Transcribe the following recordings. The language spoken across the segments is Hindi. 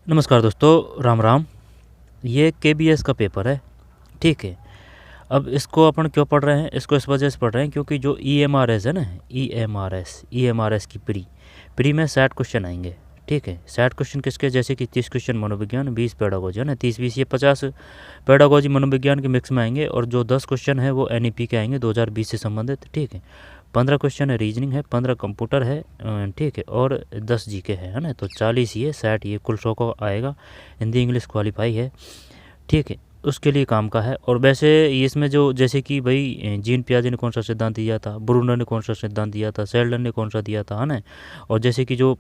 नमस्कार दोस्तों, राम राम। ये केबीएस का पेपर है, ठीक है। अब इसको अपन क्यों पढ़ रहे हैं? इसको इस वजह से पढ़ रहे हैं क्योंकि जो ईएमआरएस है ना, ईएमआरएस की प्री में 60 क्वेश्चन आएंगे, ठीक है। 60 क्वेश्चन किसके? जैसे कि 30 क्वेश्चन मनोविज्ञान, 20 पेडागोजी है ना, 30-20 ये 50 पेडागोजी मनोविज्ञान के मिक्स में आएंगे। और जो 10 क्वेश्चन है वो एनईपी के आएंगे 2020 से संबंधित, ठीक है। 15 क्वेश्चन है रीजनिंग है, 15 कंप्यूटर है, ठीक है, और 10 जीके है ना। तो 40 ये 60 ये कुल 100 का आएगा। हिंदी इंग्लिश क्वालिफाई है, ठीक है, उसके लिए काम का है। और वैसे इसमें जो जैसे कि भाई जीन पियाजे ने कौन सा सिद्धांत दिया था, ब्रूनर ने कौन सा सिद्धांत दिया था, सेल्डन ने कौन सा दिया था, है ना। और जैसे कि जो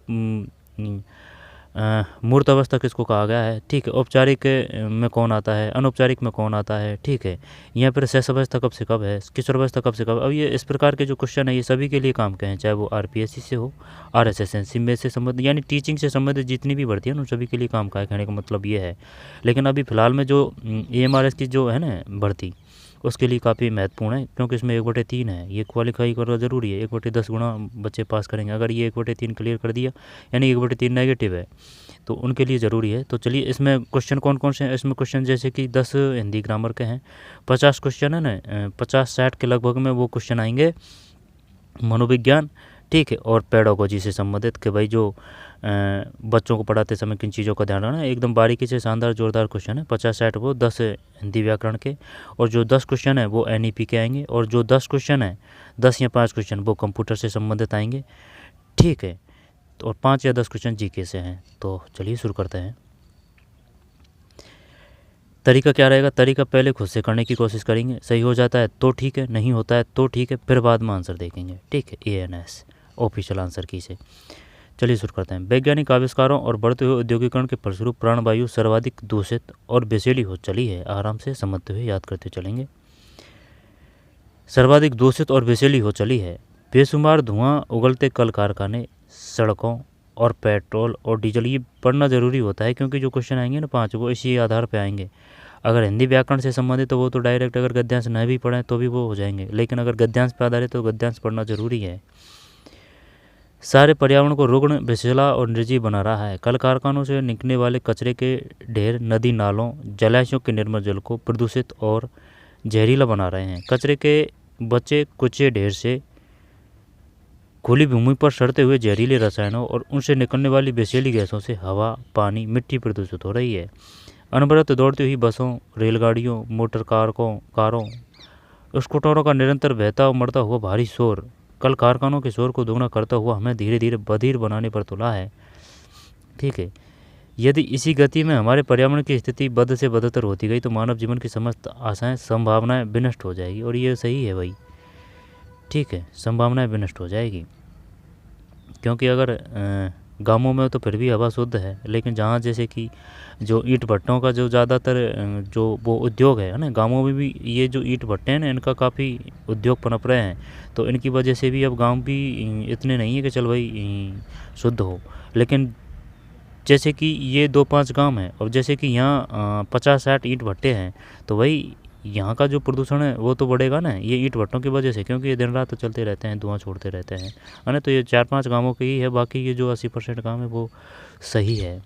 मूर्त अवस्था किसको कहा गया है, ठीक है। औपचारिक में कौन आता है, अनौपचारिक में कौन आता है, ठीक है। यहाँ पर शेष अवस्था कब से कब है, किशोर अवस्था कब से कब। अब ये इस प्रकार के जो क्वेश्चन है ये सभी के लिए काम के हैं, चाहे वो आरपीएससी से हो, आरएसएसएनसी में से संबंधित, यानी टीचिंग से संबंधित जितनी भी भर्ती है उन सभी के लिए काम का है, कहने का मतलब ये है। लेकिन अभी फ़िलहाल में जो ईएमआरएस की जो है ना भर्ती, उसके लिए काफ़ी महत्वपूर्ण है क्योंकि इसमें 1/3 है। ये क्वालिफाई करना ज़रूरी है, 1/10 गुना बच्चे पास करेंगे। अगर ये 1/3 क्लियर कर दिया, यानी 1/3 नेगेटिव है, तो उनके लिए ज़रूरी है। तो चलिए, इसमें क्वेश्चन कौन कौन से हैं? इसमें क्वेश्चन जैसे कि 10 हिंदी ग्रामर के हैं, 50 क्वेश्चन है ना, 50-60 के लगभग में वो क्वेश्चन आएंगे मनोविज्ञान, ठीक है, और पेडागोजी से संबंधित कि भाई जो बच्चों को पढ़ाते समय किन चीज़ों का ध्यान रखना है। एकदम बारीकी से शानदार जोरदार क्वेश्चन है। 50-60 वो, 10 हिंदी व्याकरण के, और जो 10 क्वेश्चन है वो एनईपी के आएंगे। और जो 10 क्वेश्चन है, 10 या 5 क्वेश्चन वो कंप्यूटर से संबंधित आएंगे, ठीक है। और 5 या 10 क्वेश्चन जीके से हैं। तो चलिए शुरू करते हैं। तरीका क्या रहेगा? तरीका पहले खुद से करने की कोशिश करेंगे, सही हो जाता है तो ठीक है, नहीं होता है तो ठीक है, फिर बाद में आंसर देखेंगे, ठीक है। एएनएस ऑफिशियल आंसर की से। चलिए शुरू करते हैं। वैज्ञानिक आविष्कारों और बढ़ते हुए औद्योगिकरण के फलस्वरूप प्राणवायु सर्वाधिक दूषित और विषैली हो चली है। आराम से समझते हुए याद करते चलेंगे। सर्वाधिक दूषित और विषैली हो चली है। बेशुमार धुआं, उगलते कल कारखाने, सड़कों और पेट्रोल और डीजल, ये पढ़ना ज़रूरी होता है क्योंकि जो क्वेश्चन आएंगे ना 5 वो इसी आधार पे आएंगे। अगर हिंदी व्याकरण से संबंधित तो वो तो डायरेक्ट, अगर गद्यांश न भी पढ़ें तो भी वो हो जाएंगे, लेकिन अगर गद्यांश पर आधारित तो गद्यांश पढ़ना ज़रूरी है। सारे पर्यावरण को रुग्ण, विषैला और निर्जीव बना रहा है। कल कारखानों से निकलने वाले कचरे के ढेर नदी नालों, जलाशयों के निर्मल जल को प्रदूषित और जहरीला बना रहे हैं। कचरे के बचे कुचे ढेर से खुली भूमि पर सड़ते हुए जहरीले रसायनों और उनसे निकलने वाली विषैली गैसों से हवा, पानी, मिट्टी प्रदूषित हो रही है। अनवरत दौड़ती हुई बसों, रेलगाड़ियों, मोटर कारों, स्कूटरों का निरंतर बहता और मरता हुआ भारी शोर कल कारखानों के शोर को दोगुना करता हुआ हमें धीरे धीरे बधिर बनाने पर तुला है, ठीक है। यदि इसी गति में हमारे पर्यावरण की स्थिति बद से बदतर होती गई तो मानव जीवन की समस्त आशाएं, संभावनाएं विनष्ट हो जाएगी। और ये सही है भाई, ठीक है, संभावनाएं विनष्ट हो जाएगी। क्योंकि अगर गांवों में तो फिर भी हवा शुद्ध है, लेकिन जहाँ जैसे कि जो ईंट भट्टों का जो ज़्यादातर जो वो उद्योग है ना, गांवों में भी ये जो ईंट भट्टे हैं ना, इनका काफ़ी उद्योग पनप रहे हैं। तो इनकी वजह से भी अब गांव भी इतने नहीं है कि चल भाई शुद्ध हो। लेकिन जैसे कि ये 2-5 गांव हैं और जैसे कि यहाँ 50-60 ईंट भट्टे हैं, तो भाई यहाँ का जो प्रदूषण है वो तो बढ़ेगा ना, ये ईंट भट्टों की वजह से, क्योंकि ये दिन रात तो चलते रहते हैं, धुआं छोड़ते रहते हैं, है ना। तो ये 4-5 गाँवों के ही है, बाकी ये जो 80% गाँव है वो सही है।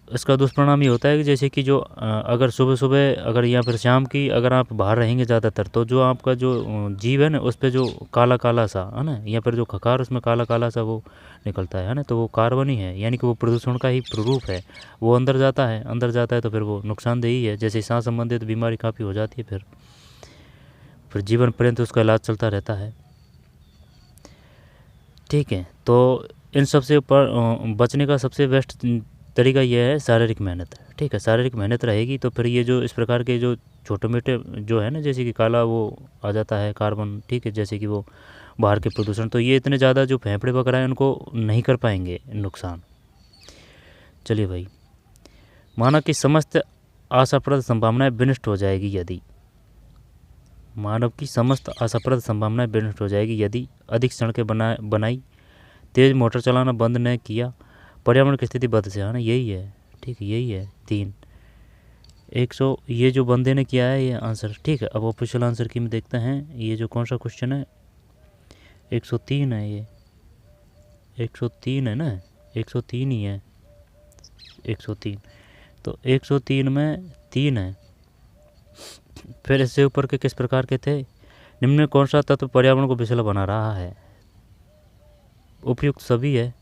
इसका दुष्परिणाम ये होता है कि जैसे कि जो अगर सुबह सुबह अगर या फिर शाम की अगर आप बाहर रहेंगे ज़्यादातर, तो जो आपका जो जीव है ना उस पर जो काला काला सा है ना, या फिर जो खकार उसमें काला काला सा वो निकलता है ना, तो वो कार्बन ही है, यानी कि वो प्रदूषण का ही प्ररूप है। वो अंदर जाता है, तो फिर वो नुकसानदेही है। जैसे सांस संबंधित बीमारी काफ़ी हो जाती है, फिर जीवन पर्यंत उसका इलाज चलता रहता है, ठीक है। तो इन सब से बचने का सबसे बेस्ट तरीका यह है शारीरिक मेहनत, ठीक है। शारीरिक मेहनत रहेगी तो फिर ये जो इस प्रकार के जो छोटे मोटे जो है ना, जैसे कि काला वो आ जाता है कार्बन, ठीक है, जैसे कि वो बाहर के प्रदूषण, तो ये इतने ज़्यादा जो फेफड़े वगैरह हैं उनको नहीं कर पाएंगे नुकसान। चलिए भाई, मानव की समस्त आशाप्रद संभावनाएं विनष्ट हो जाएगी यदि, मानव की समस्त आशाप्रद संभावनाएं विनष्ट हो जाएगी यदि अधिक सड़कें बनाई, तेज़ मोटर चलाना बंद न किया, पर्यावरण की स्थिति बद से आना, यही है, ठीक है, यही है 3 100 ये जो बंदे ने किया है ये आंसर, ठीक है। अब ऑफिशियल आंसर की में देखते हैं, ये जो कौन सा क्वेश्चन है 103 है, ये 103 है ना, 103 ही है, 103। तो 103 में 3 है। फिर इससे ऊपर के किस प्रकार के थे? निम्न में कौन सा तत्व पर्यावरण को विषैला बना रहा है? उपयुक्त सभी है।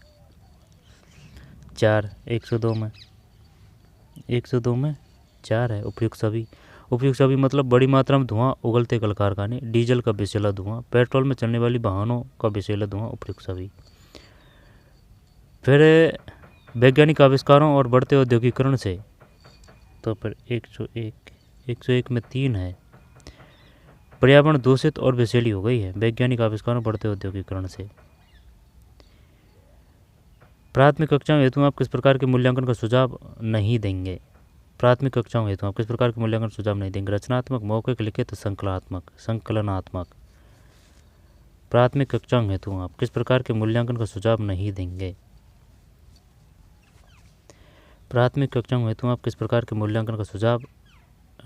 4, 102 में, 102 में 4 है उपयुक्त सभी। उपयुक्त सभी मतलब बड़ी मात्रा में धुआं, उगलते कल कारखाने, डीजल का विषैला धुआं, पेट्रोल में चलने वाली वाहनों का विषैला धुआं, उपयुक्त सभी। फिर वैज्ञानिक आविष्कारों और बढ़ते औद्योगिकरण से, तो फिर 101 में 3 है। पर्यावरण दूषित और विषैली हो गई है वैज्ञानिक आविष्कारों बढ़ते औद्योगिकरण से। प्राथमिक कक्षाओं हेतु आप किस प्रकार के मूल्यांकन का सुझाव नहीं देंगे? प्राथमिक कक्षाओं हेतु आप किस प्रकार के मूल्यांकन सुझाव नहीं देंगे? रचनात्मक, मौखिक, लिखित, संकलनात्मक। प्राथमिक कक्षाओं हेतु आप किस प्रकार के मूल्यांकन का सुझाव नहीं देंगे? प्राथमिक कक्षाओं हेतु आप किस प्रकार के मूल्यांकन का सुझाव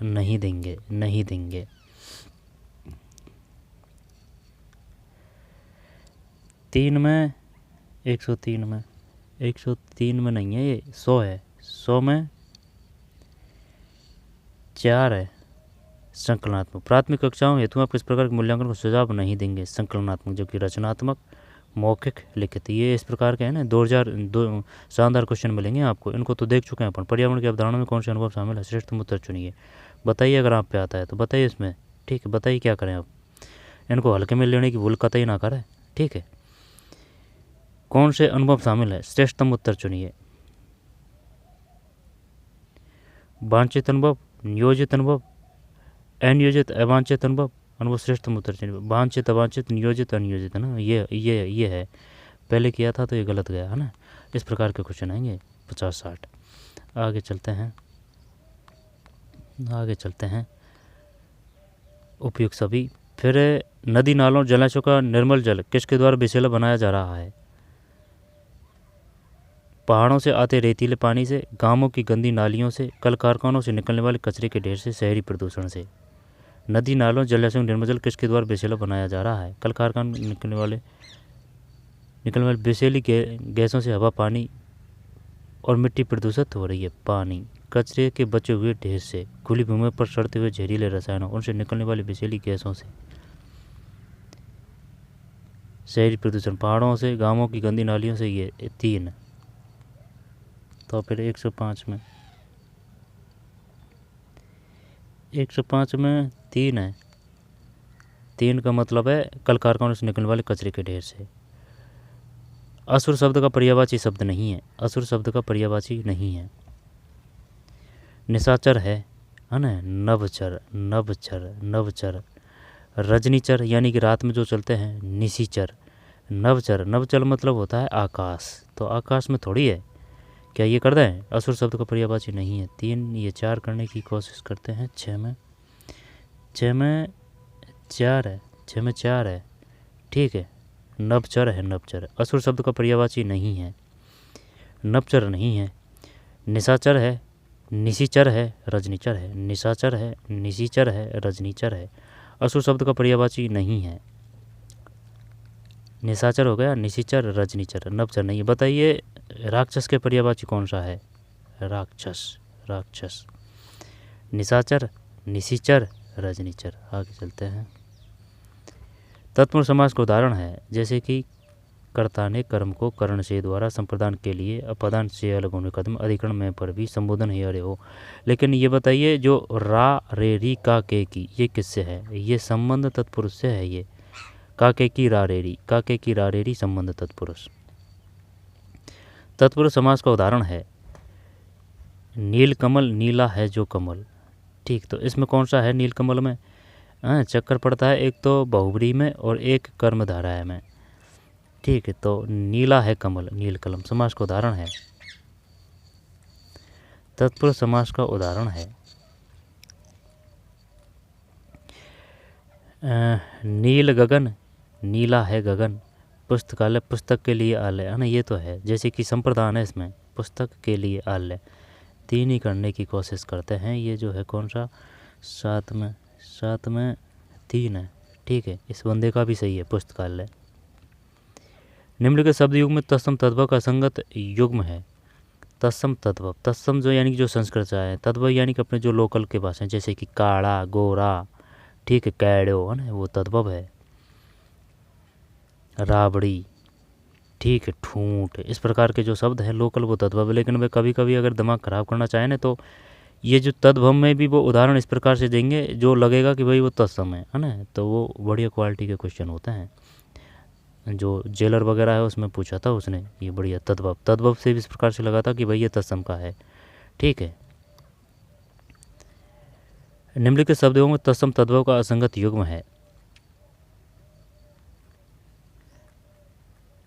नहीं देंगे? 3 में, 103 में, 103 में नहीं है, ये 100 है। 100 में 4 है संकलनात्मक। प्राथमिक कक्षाओं हेतु आप किस प्रकार के मूल्यांकन का सुझाव नहीं देंगे? संकलनात्मक, जो कि रचनात्मक, मौखिक, लिखित। ये इस प्रकार के हैं ना, 2002 शानदार क्वेश्चन मिलेंगे आपको। इनको तो देख चुके हैं अपन। पर्यावरण की अवधारणा में कौन से अनुभव शामिल है? श्रेष्ठतम उत्तर चुनिए। बताइए, अगर आप पे आता है तो बताइए इसमें। ठीक है, बताइए क्या करें आप। इनको हल्के में लेने की भूल कतई ना करें। ठीक है, कौन से अनुभव शामिल है? श्रेष्ठतम उत्तर चुनिए। वांछित अनुभव, नियोजित अनुभव, अनियोजित, अवांछित अनुभव, अनुभव। श्रेष्ठतम उत्तर चुनिए। वांछित, अवांछित, नियोजित, अनियोजित है ना, ये है। पहले किया था तो ये गलत गया है ना। इस प्रकार के क्वेश्चन आएंगे 50-60। आगे चलते हैं। उपयुक्त सभी। फिर नदी, नालों, जलाशयों का निर्मल जल किसके द्वारा विषैला बनाया जा रहा है? पहाड़ों से आते रेतीले पानी से, गांवों की गंदी नालियों से, कल कारखानों से निकलने वाले कचरे के ढेर से, शहरी प्रदूषण से। नदी, नालों, जलाशयों का निर्मल जल किसके द्वारा विषैला बनाया जा रहा है? कल कारखानों निकलने वाले विषैली गैसों से हवा, पानी और मिट्टी प्रदूषित हो रही है। पानी, कचरे के बचे हुए ढेर से, खुली भूमि पर सड़ते हुए जहरीले रसायनों, उनसे निकलने वाली विषैली गैसों से। शहरी प्रदूषण, पहाड़ों से, गांवों की गंदी नालियों से, ये 3। तो फिर 105 में, 105 में 3 है। 3 का मतलब है कल कारखानों से निकलने वाले कचरे के ढेर से। असुर शब्द का पर्यायवाची शब्द नहीं है। असुर शब्द का पर्यायवाची नहीं है। निशाचर है ना, नवचर। रजनीचर यानी कि रात में जो चलते हैं, निशीचर। नवचर मतलब होता है आकाश। तो आकाश में थोड़ी है, क्या ये कर दें? असुर शब्द का पर्यायवाची नहीं है। 3, ये 4 करने की कोशिश करते हैं। 6 में 4 है। 6 में 4 है। ठीक है, नवचर। असुर शब्द का पर्यायवाची नहीं है, नवचर नहीं है। निशाचर है, निशीचर है, रजनीचर है। निशाचर है, निशीचर है, रजनीचर है। असुर शब्द का पर्यायवाची नहीं है। निशाचर हो गया, निशीचर, रजनीचर, नवचर नहीं है। बताइए राक्षस के पर्यायवाची कौन सा है? राक्षस। निशाचर, निशीचर, रजनीचर। आगे चलते हैं। तत्पुरुष समास का उदाहरण है, जैसे कि कर्ता ने कर्म को करण से द्वारा संप्रदान के लिए अपदान से अलग होने कदम अधिकरण में पर भी संबोधन है अरे हो। लेकिन ये बताइए, जो रा, रे, री, का, के की, ये किससे है? ये संबंध तत्पुरुष से है। ये काके की रारेरी संबंध तत्पुरुष। तत्पुरुष समास का उदाहरण है, नील कमल, नीला है जो कमल। ठीक, तो इसमें कौन सा है? नील कमल में चक्कर पड़ता है, एक तो बहुब्री में और एक कर्मधाराय में। ठीक है, तो नीला है कमल, नील कलम समास का उदाहरण है। तत्पुरुष समास का उदाहरण है नील गगन, नीला है गगन। पुस्तकालय, पुस्तक के लिए आलय है ना, ये तो है। जैसे कि संप्रदान है, इसमें पुस्तक के लिए आलय। 3 ही करने की कोशिश करते हैं। ये जो है कौन सा? 7 में 3 है। ठीक है, इस बंदे का भी सही है, पुस्तकालय। निम्नलिखित शब्द युग में तत्सम तद्भव का असंगत युग्म है। तत्सम तद्भव, तत्सम जो यानी कि जो संस्कृत से आया है, तद्भव यानी कि अपने जो लोकल के भाषा हैं, जैसे कि काड़ा, गोरा, ठीक है, कैड़ो, है ना, वो तद्भव है। राबड़ी, ठीक है, ठूंठ, इस प्रकार के जो शब्द हैं लोकल वो तद्भव है। लेकिन वे कभी कभी अगर दिमाग खराब करना चाहें ना तो ये जो तद्भव में भी वो उदाहरण इस प्रकार से देंगे जो लगेगा कि भाई वो तत्सम है ना, तो वो बढ़िया क्वालिटी के क्वेश्चन होते हैं। जो जेलर वगैरह है उसमें पूछा था उसने, ये बढ़िया तद्भव, तद्भव से भी इस प्रकार से लगा था कि भाई ये तत्सम का है, ठीक है। निम्नलिखित शब्दों में तत्सम तद्भव का असंगत युग्म है।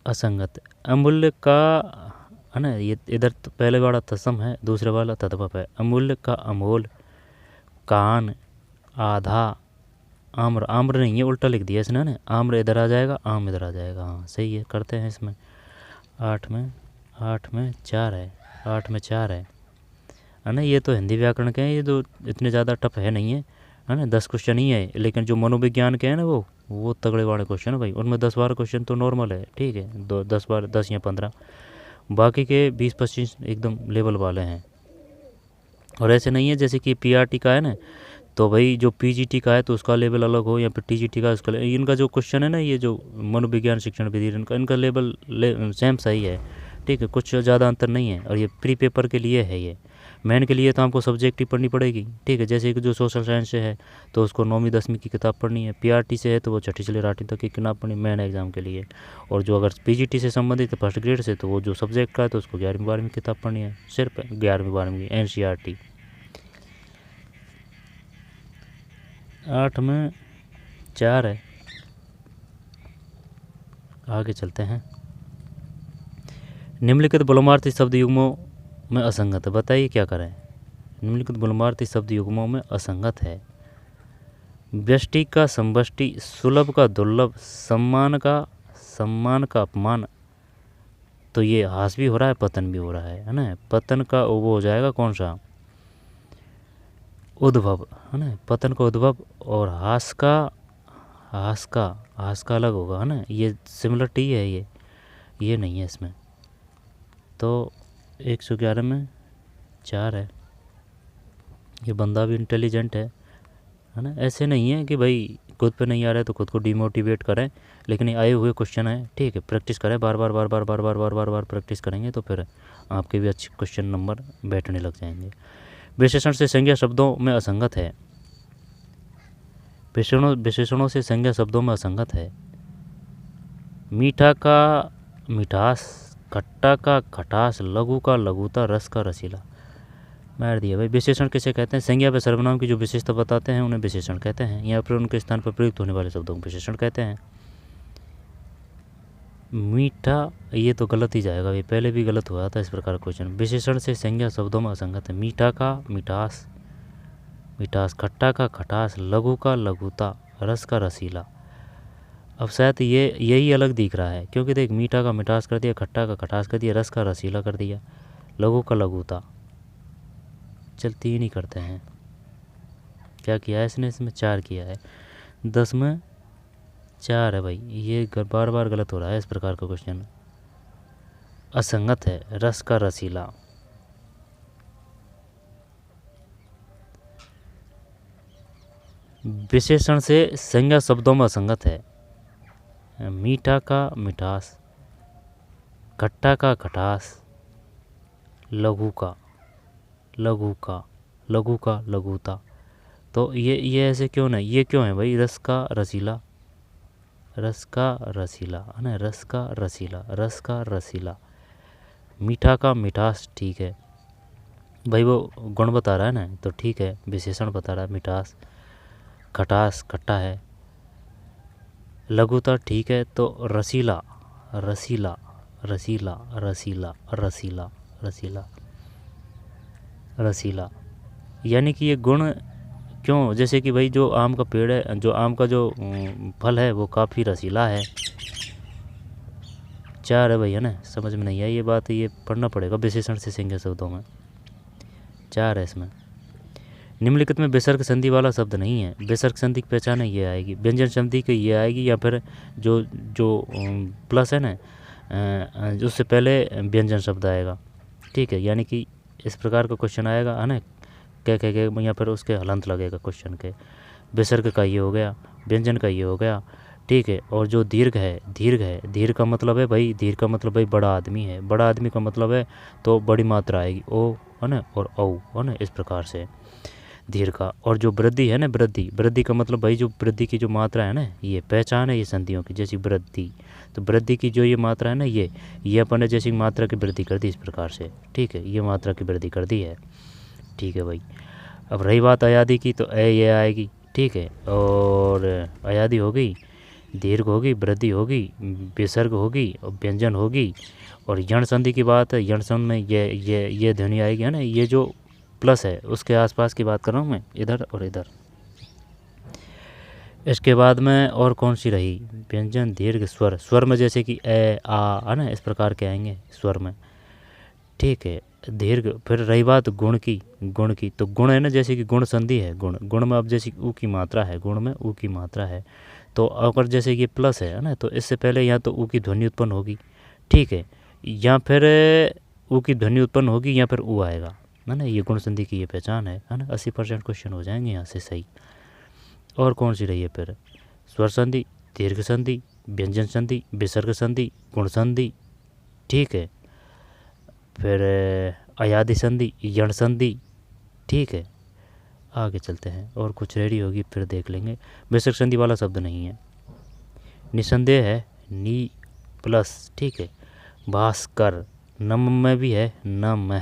असंगत, अमूल्य का, है ना, ये इधर तो पहले वाला तत्सम है, दूसरे वाला तद्भव है। अमूल्य का अमोल, कान, आधा, आम्र, आम्र नहीं है, उल्टा लिख दिया इसने ना, आम्र इधर आ जाएगा, आम इधर आ जाएगा, हाँ सही है, करते हैं इसमें। 8 में 4 है, 8 में 4 है ना। ये तो हिंदी व्याकरण के हैं, ये तो इतने ज़्यादा टफ है नहीं है ना, 10 क्वेश्चन ही है। लेकिन जो मनोविज्ञान के हैं ना वो तगड़े वाले क्वेश्चन है भाई, उनमें 10-12 क्वेश्चन तो नॉर्मल है, ठीक है, 10 या 15, बाकी के 20-25 एकदम लेवल वाले हैं। और ऐसे नहीं है जैसे कि पीआरटी का है ना, तो भाई जो पीजीटी का है तो उसका लेवल अलग हो, या फिर टीजीटी का उसका, इनका जो क्वेश्चन है ना, ये जो मनोविज्ञान शिक्षण विधि, इनका लेवल सेम सही है, ठीक है, कुछ ज़्यादा अंतर नहीं है। और ये प्री पेपर के लिए है, ये मेन के लिए तो हमको सब्जेक्ट ही पढ़नी पड़ेगी, ठीक है। जैसे कि जो सोशल साइंस से है तो उसको 9वीं 10वीं की किताब पढ़नी है, पीआरटी से है तो वो 6ठी से 8वीं तक की किताब पढ़नी मेन एग्जाम के लिए। और जो अगर पीजीटी से संबंधित है फर्स्ट ग्रेड से, तो वो जो सब्जेक्ट का है तो उसको 11वीं 12वीं किताब पढ़नी है, सिर्फ 11वीं 12वीं की एनसीईआरटी। 8 में 4 है, आगे चलते हैं। निम्नलिखित बहुलमार्थी शब्द युग्मों में असंगत है, बताइए क्या करें। निम्नलिखित बहुलमार्थी शब्द युग्मों में असंगत है। व्यष्टि का समष्टि, सुलभ का दुर्लभ, सम्मान का अपमान, तो ये हास भी हो रहा है, पतन भी हो रहा है ना। पतन का वो हो जाएगा कौन सा, उद्भव, है ना, पतन का उद्भव। और हास का अलग होगा, है ना, ये सिमिलरिटी है, ये नहीं है इसमें। तो 111 में 4 है। ये बंदा भी इंटेलिजेंट है ना, ऐसे नहीं है कि भाई खुद पे नहीं आ रहा है तो खुद को डिमोटिवेट करें, लेकिन ये आए हुए क्वेश्चन है, ठीक है, प्रैक्टिस करें, बार बार प्रैक्टिस करेंगे तो फिर आपके भी अच्छे क्वेश्चन नंबर बैठने लग जाएंगे। विशेषण से संज्ञा शब्दों में असंगत है। विशेषणों से संज्ञा शब्दों में असंगत है। मीठा का मिठास, खट्टा का खटास, लघु का लघुता, रस का रसीला, मार दिया भाई। विशेषण किसे कहते हैं, संज्ञा व सर्वनाम की जो विशेषता बताते हैं उन्हें विशेषण कहते हैं, या फिर उनके स्थान पर प्रयुक्त होने वाले शब्दों को विशेषण कहते हैं। मीठा, ये तो गलत ही जाएगा, ये पहले भी गलत हुआ था इस प्रकार क्वेश्चन। विशेषण से संज्ञा शब्दों में असंगत है। मीठा का मिठास, खट्टा का खटास, लघु का लघुता, रस का रसीला। अब शायद यही अलग दिख रहा है, क्योंकि देख, मीठा का मिठास कर दिया, खट्टा का खटास कर दिया, रस का रसीला कर दिया, लघु का लघुता। चल 3 ही करते हैं। क्या किया है इसने, इसमें 4 किया है। 10 में 4 है भाई, ये बार बार गलत हो रहा है इस प्रकार का क्वेश्चन, असंगत है। रस का रसीला, विशेषण से संज्ञा शब्दों में असंगत है। मीठा का मिठास, खट्टा का खटास, लघु का लघुता। तो ये ऐसे क्यों नहीं, ये क्यों है भाई, रस का रसीला है ना, रस का रसीला। मीठा का मिठास, ठीक है भाई, वो गुण बता रहा है ना, तो ठीक है, विशेषण बता रहा है, मिठास, खटास, खट्टा है, लघुता, ठीक है, तो रसीला, यानी कि ये गुण क्यों, जैसे कि भाई जो आम का पेड़ है, जो आम का जो फल है वो काफ़ी रसीला है। 4 है भाई, है ना, समझ में नहीं आई ये बात, ये पढ़ना पड़ेगा विशेषण से संज्ञा शब्दों में। 4 है इसमें। निम्नलिखित में विसर्ग संधि वाला शब्द नहीं है। विसर्ग संधि की पहचान ये आएगी, व्यंजन संधि की ये आएगी, या फिर जो प्लस है ना, उससे पहले व्यंजन शब्द आएगा, ठीक है। यानी कि इस प्रकार का क्वेश्चन आएगा, है ना, कह कह के या फिर उसके हलंत लगेगा क्वेश्चन के। विसर्ग का ये हो गया, व्यंजन का ये हो गया, ठीक है। और जो दीर्घ है, दीर्घ का मतलब है भाई, दीर्घ का मतलब भाई बड़ा आदमी है, बड़ा आदमी का मतलब है तो बड़ी मात्रा आएगी, ओ, है ना, और औ, है ना, इस प्रकार से दीर्घ का। और जो वृद्धि है ना, वृद्धि का मतलब भाई जो वृद्धि की जो मात्रा है ना, ये पहचान है ये संधियों की, जैसी वृद्धि, तो वृद्धि की जो ये मात्रा है ना, ये अपन ने जैसी मात्रा की वृद्धि कर दी इस प्रकार से, ठीक है, ये मात्रा की वृद्धि कर दी है, ठीक है भाई। अब रही बात अयादी की, तो ये आएगी, ठीक है। और अयादी हो गई, दीर्घ होगी, वृद्धि होगी, विसर्ग होगी और व्यंजन होगी। और यण संधि की बात है, यण संधि में ये ध्वनि आएगी, है ना, ये जो प्लस है उसके आसपास की बात कर रहा हूँ मैं, इधर और इधर। इसके बाद में और कौन सी रही, व्यंजन, दीर्घ, स्वर। स्वर में जैसे कि ए, आ, है ना, इस प्रकार के आएंगे स्वर में, ठीक है। दीर्घ। फिर रही बात गुण की, तो गुण है ना, जैसे कि गुण संधि है, गुण में अब जैसे ऊ की मात्रा है, गुण में ऊ की मात्रा है, तो अगर जैसे ये प्लस है ना, तो इससे पहले या तो ऊ की ध्वनि उत्पन्न होगी, ठीक है, या फिर ऊ की ध्वनि उत्पन्न होगी, या फिर ऊ आएगा, है ना, ये गुण संधि की ये पहचान है ना। 80% क्वेश्चन हो जाएंगे यहाँ से सही। और कौन सी रही है फिर, स्वर संधि, दीर्घ संधि, व्यंजन संधि, विसर्ग संधि, गुण संधि, ठीक है। फिर अयादि संधि, यण संधि, ठीक है। आगे चलते हैं, और कुछ रेडी होगी फिर देख लेंगे। विसर्ग संधि वाला शब्द नहीं है, निसंदेह है, नी प्लस, ठीक है। भास्कर, नम में भी है, नम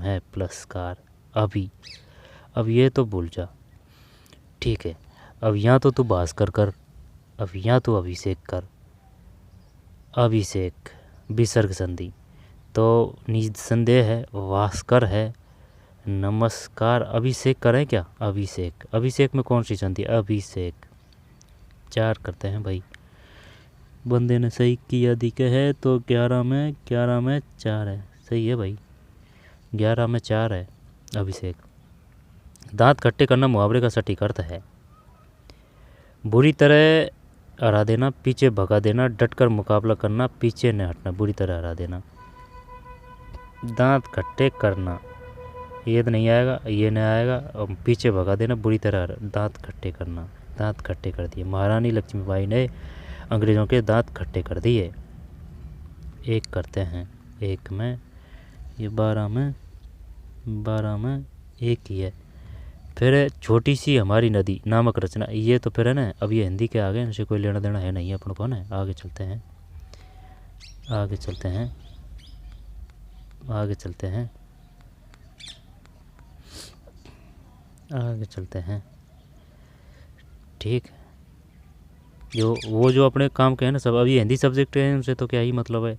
है प्लस कार, अभी, अब ये तो भूल जा, ठीक है। अब यहाँ तो तू भास्कर कर, अब यहाँ तो अभिषेक कर, अभिषेक, विसर्ग संधि, तो निसंदेह है, भास्कर है, नमस्कार, अभिषेक करें क्या, अभिषेक में कौन सी संधि, अभिषेक। 4 करते हैं भाई, बंदे ने सही किया दिखे है, तो 11 में 4 है, सही है भाई, 11 में 4 है अभिषेक। दांत खट्टे करना मुहावरे का सटीक अर्थ है, बुरी तरह हरा देना, पीछे भगा देना, डटकर मुकाबला करना, पीछे न हटना, बुरी तरह हरा देना। दांत खट्टे करना, ये तो नहीं आएगा, ये नहीं आएगा, और पीछे भगा देना, बुरी तरह दांत खट्टे करना, दांत खट्टे कर दिए। महारानी लक्ष्मीबाई ने अंग्रेज़ों के दांत खट्टे कर दिए। 1 करते हैं, 1 में, ये 12 में 1 ही है। फिर छोटी सी हमारी नदी नामक रचना, ये तो फिर है ना, अब ये हिंदी के आगे इनसे कोई लेना देना है नहीं अपन को, ना। आगे चलते हैं, ठीक। जो अपने काम के हैं ना सब, अब ये हिंदी सब्जेक्ट है, उनसे तो क्या ही मतलब है।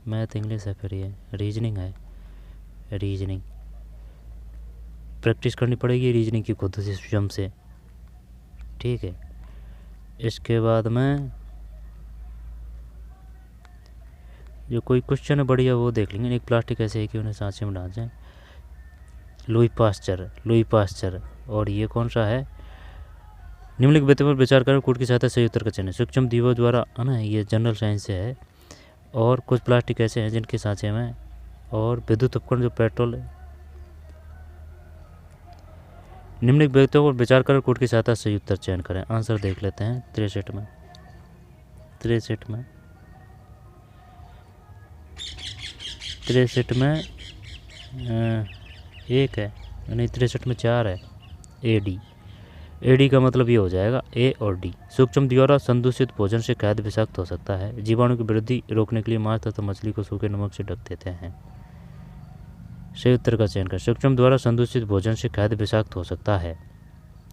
मैथ, इंग्लिश है, फिर ये रीजनिंग है, रीजनिंग प्रैक्टिस करनी पड़ेगी रीजनिंग की खुद से, स्वयं से, ठीक है। इसके बाद में जो कोई क्वेश्चन है बढ़िया वो देख लेंगे। एक प्लास्टिक ऐसे है कि उन्हें सांचे में डाल जाए, लुई पास्चर। और ये कौन सा है, निम्नलिखित बातों पर विचार कर कोड की सहायता से उत्तर का चयन, सूक्ष्म जीवों द्वारा, है ना, ये जनरल साइंस से है। और कुछ प्लास्टिक ऐसे हैं जिनके सांचे में, और विद्युत उपकरण जो पेट्रोल है। निम्नलिखित बातों पर विचार कर कोड की सहायता से उत्तर चयन करें। आंसर देख लेते हैं। 63 में 63 में 1 है, नहीं 63 में 4 है। एडी का मतलब ये हो जाएगा ए और डी। सूक्ष्म द्वारा संदूषित भोजन से खाद्य विषाक्त हो सकता है। जीवाणु की वृद्धि रोकने के लिए मांस तथा मछली को सूखे नमक से ढक देते हैं। सही उत्तर का चयन कर। सूक्ष्म द्वारा संदूषित भोजन से खाद्य विषाक्त हो सकता है,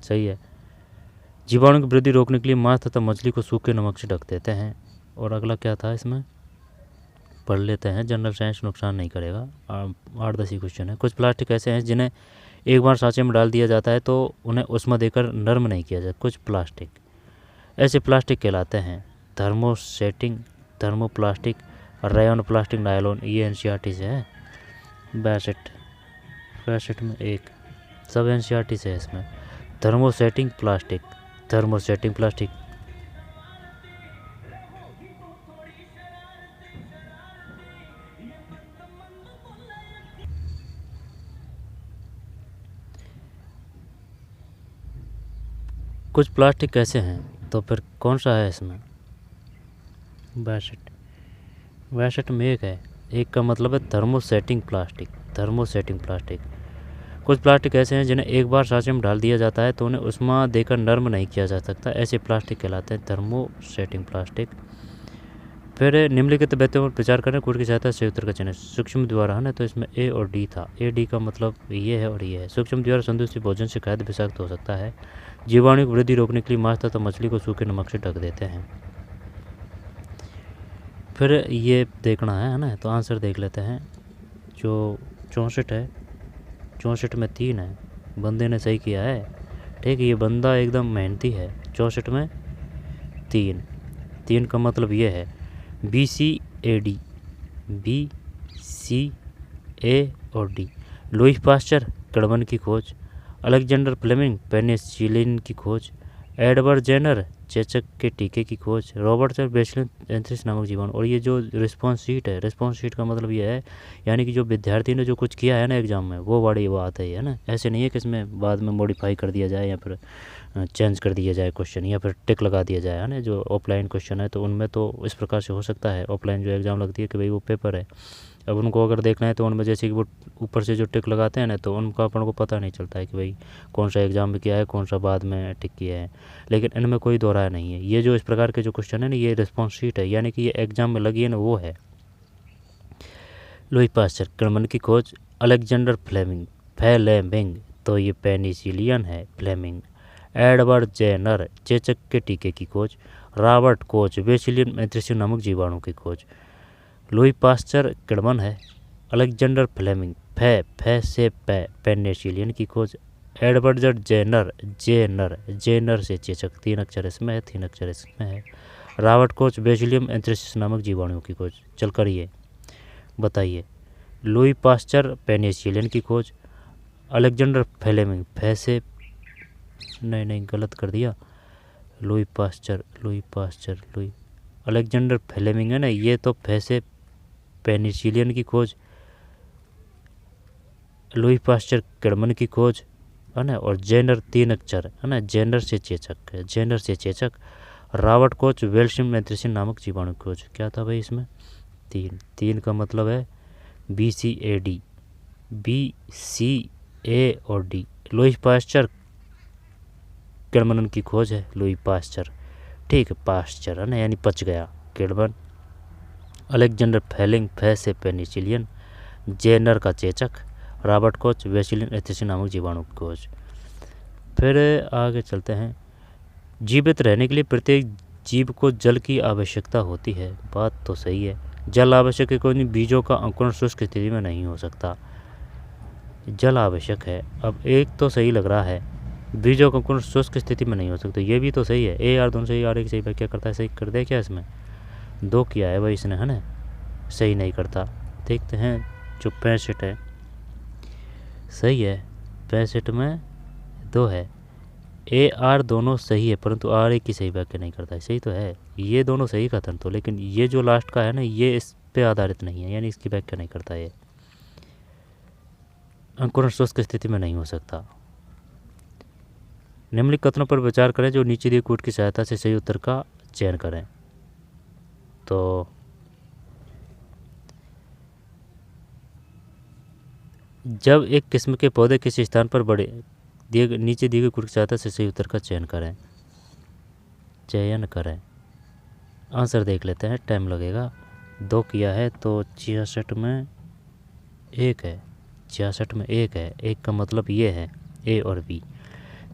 सही है। जीवाणु की वृद्धि रोकने के लिए मांस तथा मछली को सूखे नमक से ढक देते हैं। और अगला क्या था इसमें, पढ़ लेते हैं। जनरल साइंस नुकसान नहीं करेगा, 8-10 ही क्वेश्चन है। कुछ प्लास्टिक ऐसे हैं जिन्हें एक बार सांचे में डाल दिया जाता है तो उन्हें उष्मा देकर नर्म नहीं किया जाता। कुछ प्लास्टिक ऐसे प्लास्टिक कहलाते हैं thermosetting, thermoplastic, rayon plastic, nylon. ये एनसीईआरटी से है। 62 में 1, सब एनसीईआरटी से है इसमें। थर्मोसेटिंग प्लास्टिक, कुछ प्लास्टिक कैसे हैं, तो फिर कौन सा है इसमें? 62 में एक है। एक का मतलब है थर्मोसेटिंग प्लास्टिक। Thermosetting plastic. कुछ प्लास्टिक ऐसे हैं जिन्हें एक बार सांचे में डाल दिया जाता है तो उन्हें उष्मा देकर नर्म नहीं किया जा सकता, ऐसे प्लास्टिक कहलाते हैं थर्मोसेटिंग प्लास्टिक। फिर निम्नलिखित बातों पर विचार करें, कोड की सहायता से उत्तर का चयन। सूक्ष्म द्वारा है ना, तो इसमें ए और डी था। ए डी का मतलब ये है और ये है। सूक्ष्म द्वारा संदूषी भोजन से खाद्य विषाक्त हो सकता है। जीवाणु की वृद्धि रोकने के लिए मांस तथा मछली को सूखे नमक से ढक देते हैं। फिर ये देखना है ना, तो आंसर देख लेते हैं। जो 64 है, 64 में 3 है। बंदे ने सही किया है। ठीक है, ये बंदा एकदम मेहनती है। 64 में 3 का मतलब ये है BCAD। BCA और D। लुईस पास्चर, कडमन की खोज। अलेक्जेंडर फ्लेमिंग, पेनिसिलिन की खोज। एडवर्ड जेनर, चेचक के टीके की खोज। रॉबर्ट सर बेचलिन एंथ्रिस नामक जीवाणु। और ये जो रिस्पॉन्स शीट है, रिस्पॉन्स शीट का मतलब ये है यानी कि जो विद्यार्थी ने जो कुछ किया है ना एग्जाम में, वो वाली बात है ना। ऐसे नहीं है कि इसमें बाद में मॉडिफाई कर दिया जाए या फिर चेंज कर दिया जाए क्वेश्चन, या फिर टिक लगा दिया जाए, है ना। जो ऑफलाइन क्वेश्चन है तो उनमें तो इस प्रकार से हो सकता है। ऑफलाइन जो एग्ज़ाम लगती है कि भाई वो पेपर है, अब उनको अगर देखना है तो उनमें जैसे कि वो ऊपर से जो टिक लगाते हैं ना, तो उनका अपन को पता नहीं चलता है कि भाई कौन सा एग्ज़ाम में किया है, कौन सा बाद में टिक किया है। लेकिन इनमें कोई दोहराया नहीं है। ये जो इस प्रकार के जो क्वेश्चन है ना, ये रिस्पॉन्स शीट है, यानी कि ये एग्जाम में लगी है ना, वो है। लुईस पास्चर, कडमन की खोज। अलेक्जेंडर फ्लेमिंग, तो ये पेनिसिलियन है, फ्लेमिंग। एडवर्ड जेनर, चेचक के टीके की खोज। रॉबर्ट कोच, बेसिलियम एंथ्रेसिस नामक जीवाणु की खोज। लुईस पास्चर, कडमन है। अलेक्जेंडर फ्लेमिंग, पेनिसिलियन की खोज। एडवर्ड जेनर से चेचक, 3 अक्षर इसमें है, 3 अक्षर इसमें है। रॉबर्ट कोच, बेसिलियम एंथ्रेसिस नामक जीवाणुओं की खोज। चल करिए, बताइए। लुईस पास्चर, पेनिसिलिन की खोज। अलेक्जेंडर फ्लेमिंग, नहीं गलत कर दिया। लुईस पास्चर अलेक्जेंडर फ्लेमिंग है ना, ये तो पेनिसिलिन की खोज। लुईस पास्चर, कडमन की खोज, है ना। और जेनर 3 अक्षर है ना, जेनर से चेचक। रॉबर्ट कोच, बेसिलियम एंथ्रेसिस नामक जीवाणु की खोज। क्या था भाई इसमें? 3 का मतलब है BCAD, BCA और D। लुईस पास्चर, कडमन की खोज है लुईस पास्चर। ठीक है, पास्चर है ना, यानी पच गया, कडमन। अलेक्जेंडर फ्लेमिंग, से पेनिसिलियन। जेनर का चेचक। रॉबर्ट कोच, बेसिलियम एंथ्रेसिस नामक जीवाणु की खोज। फिर आगे चलते हैं। जीवित रहने के लिए प्रत्येक जीव को जल की आवश्यकता होती है। बात तो सही है, जल आवश्यक है, कोई नहीं। बीजों का अंकुरण शुष्क स्थिति में नहीं हो सकता, जल आवश्यक है। अब एक तो सही लग रहा है, बीजों का अंकुरण शुष्क स्थिति में नहीं हो सकता, ये भी तो सही है। ए आर दोनों सही, आर एक सही। भाई क्या करता है, सही कर दे क्या इसमें? 2 किया है भाई इसने, है ना, सही नहीं करता। देखते हैं जो 65 है, सही है। 65 में 2 है। ए आर दोनों सही है, परंतु आर एक की सही व्याख्या नहीं करता है। सही तो है, ये दोनों सही कथन तो, लेकिन ये जो लास्ट का है ना, ये इस पे आधारित नहीं है, यानी इसकी व्याख्या नहीं करता है। अंकुरण शुष्क स्थिति में नहीं हो सकता। निम्नलिखित कथनों पर विचार करें, जो नीचे दिए कोड की सहायता से सही उत्तर का चयन करें। तो जब एक किस्म के पौधे किसी स्थान पर नीचे दिए गए कोड की सहायता से सही उत्तर का चयन करें। आंसर देख लेते हैं, टाइम लगेगा। 2 किया है तो 66 में 1 है। 66 में 1 है। 1 का मतलब ये है A और B।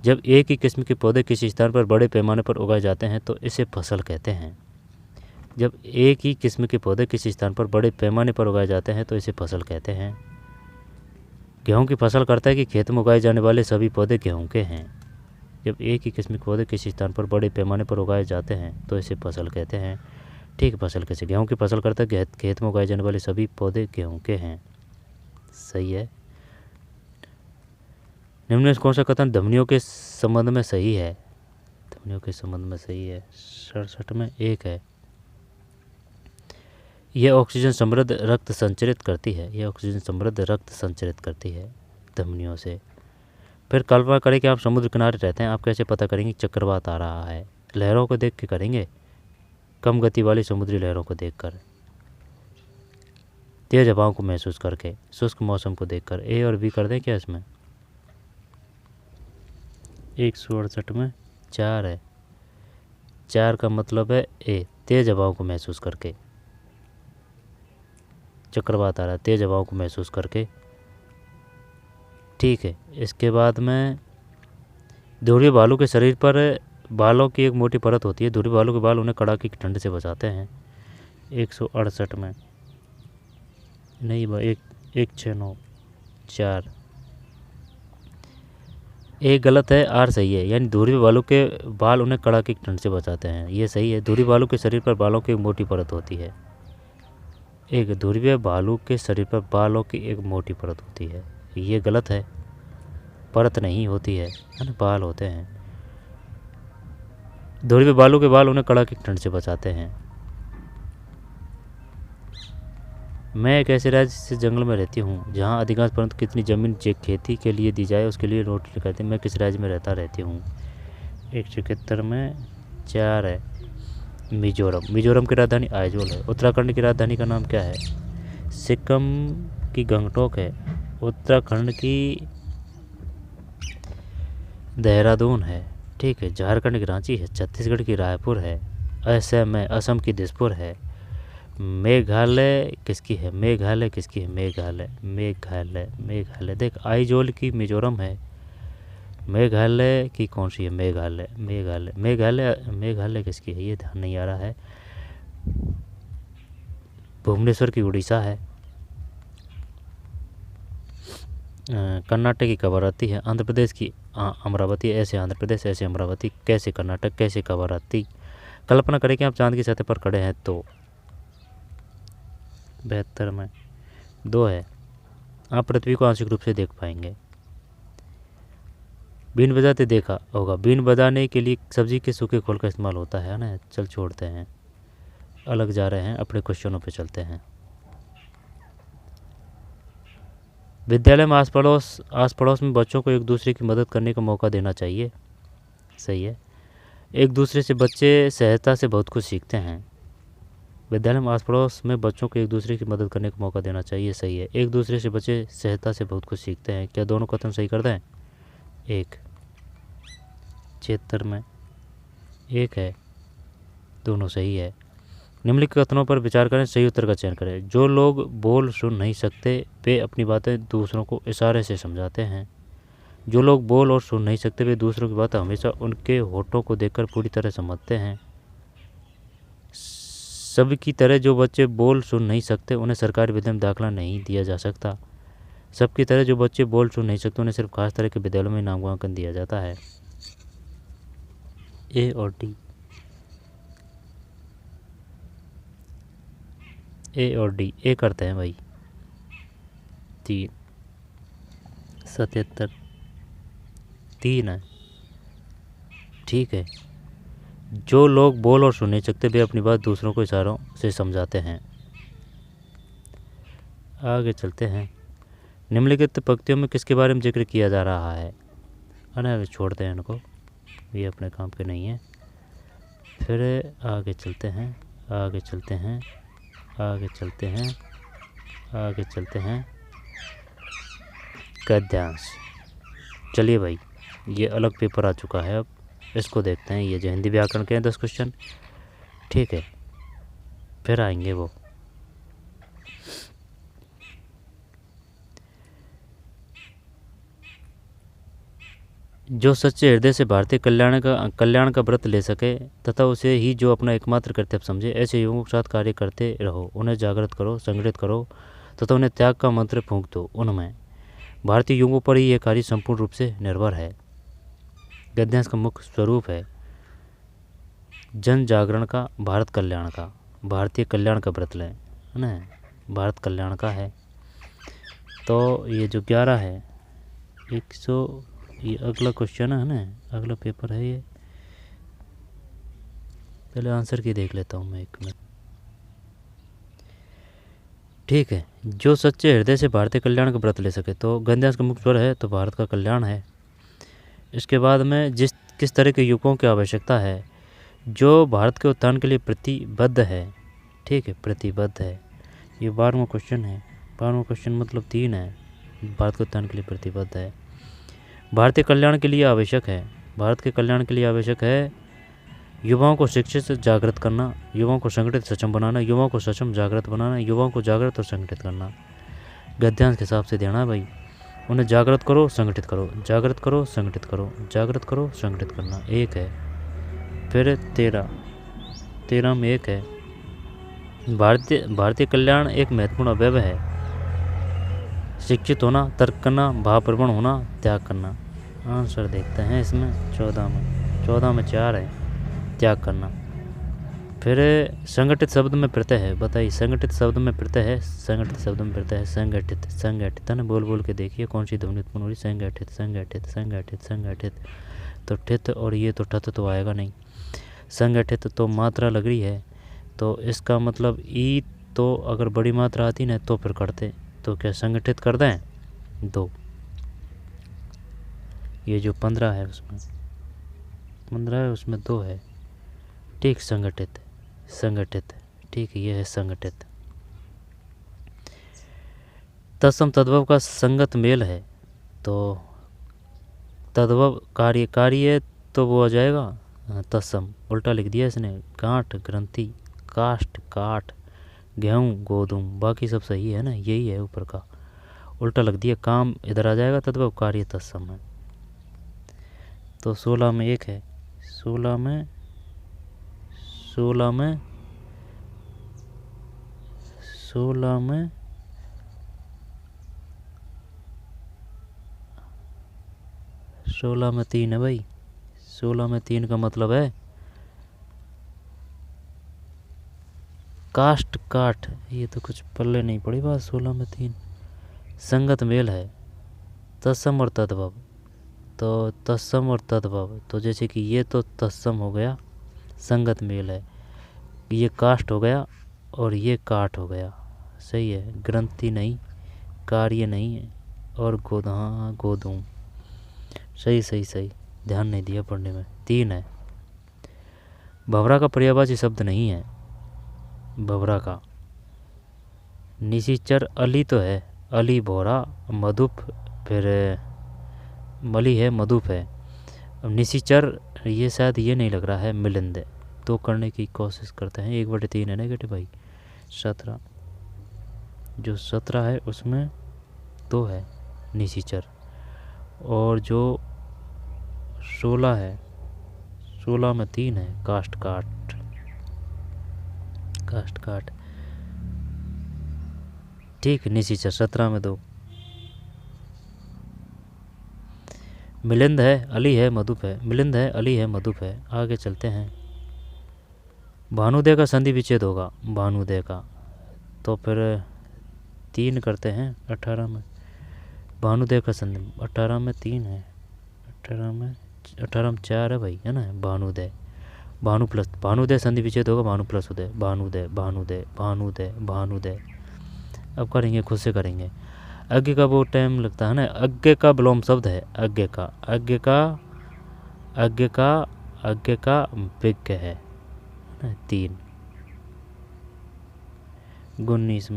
जब एक ही किस्म के पौधे किसी स्थान पर बड़े पैमाने पर उगाए जाते हैं तो इसे फसल कहते हैं। जब एक ही किस्म के पौधे किसी स्थान पर बड़े पैमाने पर उगाए जाते हैं तो इसे फसल कहते हैं। गेहूं की फसल करता है कि खेत में उगाए जाने वाले सभी पौधे गेहूं के हैं। जब एक ही किस्म के पौधे किसी स्थान पर बड़े पैमाने पर उगाए जाते हैं तो इसे फसल कहते हैं। ठीक, फसल कैसे? गेहूं की फसल करता है, खेत में उगाए जाने वाले सभी पौधे गेहूं के हैं। सही है। निम्न में कौन सा कथन धमनियों के संबंध में सही है? धमनियों के संबंध में सही है। 67 में 1 है। यह ऑक्सीजन समृद्ध रक्त संचरित करती है। धमनियों से। फिर कल्पना करें कि आप समुद्र किनारे रहते हैं, आप कैसे पता करेंगे कि चक्रवात आ रहा है? लहरों को देख के करेंगे, कम गति वाली समुद्री लहरों को देखकर, तेज हवाओं को महसूस करके, शुष्क मौसम को देखकर। ए और बी कर दें क्या इसमें? 168 में 4 है, 4 का मतलब है ए, तेज हवाओं को महसूस करके। चक्रवात आ रहा है तेज हवाओं को महसूस करके, ठीक है। इसके बाद में ध्रुवीय भालू के शरीर पर बालों की एक मोटी परत होती है। ध्रुवीय भालू के बाल उन्हें कड़ाके की ठंड से बचाते हैं। 168 में नहीं, 169 4 एक गलत है, आर सही है। यानी ध्रुवीय भालू के बाल उन्हें कड़ाके की ठंड से बचाते हैं, ये सही है। ध्रुवीय भालू के शरीर पर बालों की एक मोटी परत होती है। एक ध्रुवीय भालू के शरीर पर बालों की एक मोटी परत होती है, ये गलत है। परत नहीं होती है ना, बाल होते हैं। ध्रुवीय भालू के बाल उन्हें कड़ाके की ठंड से बचाते हैं। मैं एक ऐसे राज्य से जंगल में रहती हूँ जहाँ अधिकांश परंतु कितनी ज़मीन खेती के लिए दी जाए उसके लिए नोट लिखाते हैं। मैं किस राज्य में रहती हूँ? 171 में 4 है, मिजोरम। मिजोरम की राजधानी आइजोल है। उत्तराखंड की राजधानी का नाम क्या है? सिक्किम की गंगटोक है। उत्तराखंड की देहरादून है, ठीक है। झारखंड की रांची है। छत्तीसगढ़ की रायपुर है। असम है, असम की दिसपुर है। मेघालय किसकी है? मेघालय किसकी है? मेघालय मेघालय मेघालय देख, आइजोल की मिजोरम है। मेघालय की कौन सी है? मेघालय मेघालय मेघालय मेघालय किसकी है? ये ध्यान नहीं आ रहा है। भुवनेश्वर की उड़ीसा है। कर्नाटक की कवारत्ती है। आंध्र प्रदेश की अमरावती। ऐसे आंध्र प्रदेश, ऐसे अमरावती, कैसे कर्नाटक, कैसे कवारत्ती। कल्पना करें कि आप चांद की सतह पर खड़े हैं तो 72 में 2 है, आप पृथ्वी को आंशिक रूप से देख पाएंगे। बीन बजाते देखा होगा। बीन बजाने के लिए सब्जी के सूखे खोल का इस्तेमाल होता है ना। चल छोड़ते हैं, अलग जा रहे हैं, अपने क्वेश्चनों पे चलते हैं। विद्यालय में आस पड़ोस में बच्चों को एक दूसरे की मदद करने का मौका देना चाहिए, सही है। एक दूसरे से बच्चे सहजता से बहुत कुछ सीखते हैं। विद्यालय में आस पड़ोस में बच्चों को एक दूसरे की मदद करने का मौका देना चाहिए, सही है। एक दूसरे से बच्चे सहजता से बहुत कुछ सीखते हैं, क्या दोनों कथन सही कर दें? 76 में 1 है, दोनों सही है। निम्नलिखित कथनों पर विचार करें, सही उत्तर का चयन करें। जो लोग बोल सुन नहीं सकते वे अपनी बातें दूसरों को इशारे से समझाते हैं। जो लोग बोल और सुन नहीं सकते वे दूसरों की बातें हमेशा उनके होठों को देखकर पूरी तरह समझते हैं। सभी की तरह जो बच्चे बोल सुन नहीं सकते उन्हें सरकारी विद्यालय में दाखिला नहीं दिया जा सकता। सबकी तरह जो बच्चे बोल सुन नहीं सकते उन्हें सिर्फ खास तरह के विद्यालयों में नामांकन दिया जाता है। ए और डी, ए और डी। ए करते हैं भाई। 3 77 3 है, ठीक है। जो लोग बोल और सुन नहीं सकते वे अपनी बात दूसरों को इशारों से समझाते हैं। आगे चलते हैं। निम्नलिखित पंक्तियों में किसके बारे में जिक्र किया जा रहा है? अरे छोड़ते हैं इनको, ये अपने काम के नहीं है। फिर आगे चलते हैं, आगे चलते हैं, आगे चलते हैं, आगे चलते हैं। गद्यांश। चलिए भाई, ये अलग पेपर आ चुका है, अब इसको देखते हैं। ये जो हिंदी व्याकरण के हैं 10 क्वेश्चन, ठीक है। फिर आएंगे वो। जो सच्चे हृदय से भारतीय कल्याण का व्रत ले सके तथा उसे ही जो अपना एकमात्र कर्तव्य समझे, ऐसे युवकों के साथ कार्य करते रहो। उन्हें जागृत करो, संगठित करो तथा उन्हें त्याग का मंत्र फूंक दो। उनमें भारतीय युवकों पर ही यह कार्य संपूर्ण रूप से निर्भर है। गद्यांश का मुख्य स्वरूप है जन जागरण का, भारत कल्याण का। भारतीय कल्याण का व्रत लें, है ना, भारत कल्याण का है। तो ये जो 11 है 100, ये अगला क्वेश्चन है ना, अगला पेपर है ये। पहले आंसर की देख लेता हूँ मैं 1 मिनट, ठीक है। जो सच्चे हृदय से भारतीय कल्याण का व्रत ले सके, तो गद्यांश का मुख्य स्वर है तो भारत का कल्याण है। इसके बाद में किस तरह के युवकों की आवश्यकता है जो भारत के उत्थान के लिए प्रतिबद्ध है। ठीक है, प्रतिबद्ध है। ये 12वां क्वेश्चन है। 12वां क्वेश्चन मतलब 3 है। भारत के उत्थान के लिए प्रतिबद्ध है। भारतीय कल्याण के लिए आवश्यक है। भारत के कल्याण के लिए आवश्यक है युवाओं को शिक्षित से जागृत करना, युवाओं को संगठित सक्षम बनाना, युवाओं को सक्षम जागृत बनाना, युवाओं को जागृत और संगठित करना। गद्यांश के हिसाब से देना है भाई। उन्हें जागृत करो, संगठित करो, जागृत करो, संगठित करो, जागृत करो, संगठित करना। एक है। फिर 13 में एक है। भारतीय कल्याण एक महत्वपूर्ण अवयव है। शिक्षित होना, तर्क करना, भावप्रवण होना, त्याग करना। आंसर देखते हैं इसमें 14 में 4 है, त्याग करना। फिर संगठित शब्द में प्रत्यय है। बताइए संगठित शब्द में प्रत्यय है। संगठित शब्द में प्रत्यय है संगठित। संगठित है ना, बोल के देखिए कौन सी ध्वनि उत्पन्न हो रही। संगठित, संगठित, संगठित, संगठित। तो ठित और ये तो ठत तो आएगा नहीं। संगठित तो मात्रा लग रही है, तो इसका मतलब ई तो अगर बड़ी मात्रा आती ना तो फिर करते, तो क्या संगठित कर दें 2। ये जो 15 है उसमें 15 है, उसमें 2 है। ठीक, संगठित, संगठित। ठीक है, ये है संगठित। तत्सम तद्भव का संगत मेल है, तो तद्भव कार्य तो वो आ जाएगा तत्सम। उल्टा लिख दिया इसने। गांठ, ग्रंथि, काष्ठ, काठ, गेहूँ, गोधूम, बाकी सब सही है ना, यही है ऊपर का। उल्टा लग दिया, काम इधर आ जाएगा, तद्भव कार्य तत्सम है। तो 16 में एक है। 16 में 3 है भाई। 16 में 3 का मतलब है काष्ठ, काठ। ये तो कुछ पल्ले नहीं पड़ी बात। 16 में 3 संगत मेल है। तत्सम और तद्भव, तो तत्सम और तद्भव, तो जैसे कि ये तो तत्सम हो गया, संगत मेल है। ये काष्ठ हो गया और ये काठ हो गया। सही है। ग्रंथि नहीं, कार्य नहीं है, और गोधूम। सही सही सही, ध्यान नहीं दिया पढ़ने में। 3 है। भवरा का पर्यायवाची शब्द नहीं है। भवरा का निशिचर अली तो है, अली भोरा, मधुप, फिर मली है, मधुप है। अब निशिचर ये शायद ये नहीं लग रहा है, मिलिंद। तो करने की कोशिश करते हैं। 1/3 है नेगेटिव भाई। 17, जो 17 है उसमें 2 है निशिचर, और जो 16 है, 16 में 3 है काष्ठ, काठ, काष्ठ, काठ। ठीक, निशिचर 17 में 2। मिलिंद है, अली है, मधुप है। मिलिंद है, अली है, मधुप है। आगे चलते हैं। भानुदय का संधि विच्छेद होगा, भानुदय का, तो फिर 3 करते हैं 18 में। भानुदय का संधि 18 में 3 है। 18 में 4 है भाई, है ना। भानुदय, भानु प्लस भानुदय संधि विच्छेद होगा, भानु प्लस उदय, भानुदय, भानुदय, भानुदय, भानुदय। अब करेंगे, खुद से करेंगे। अज्ञ का वो टाइम लगता है ना। अज्ञ का विलोम शब्द है। अज्ञ का, अज्ञ का, अज्ञ का, अज्ञ का विज्ञ है 3। 19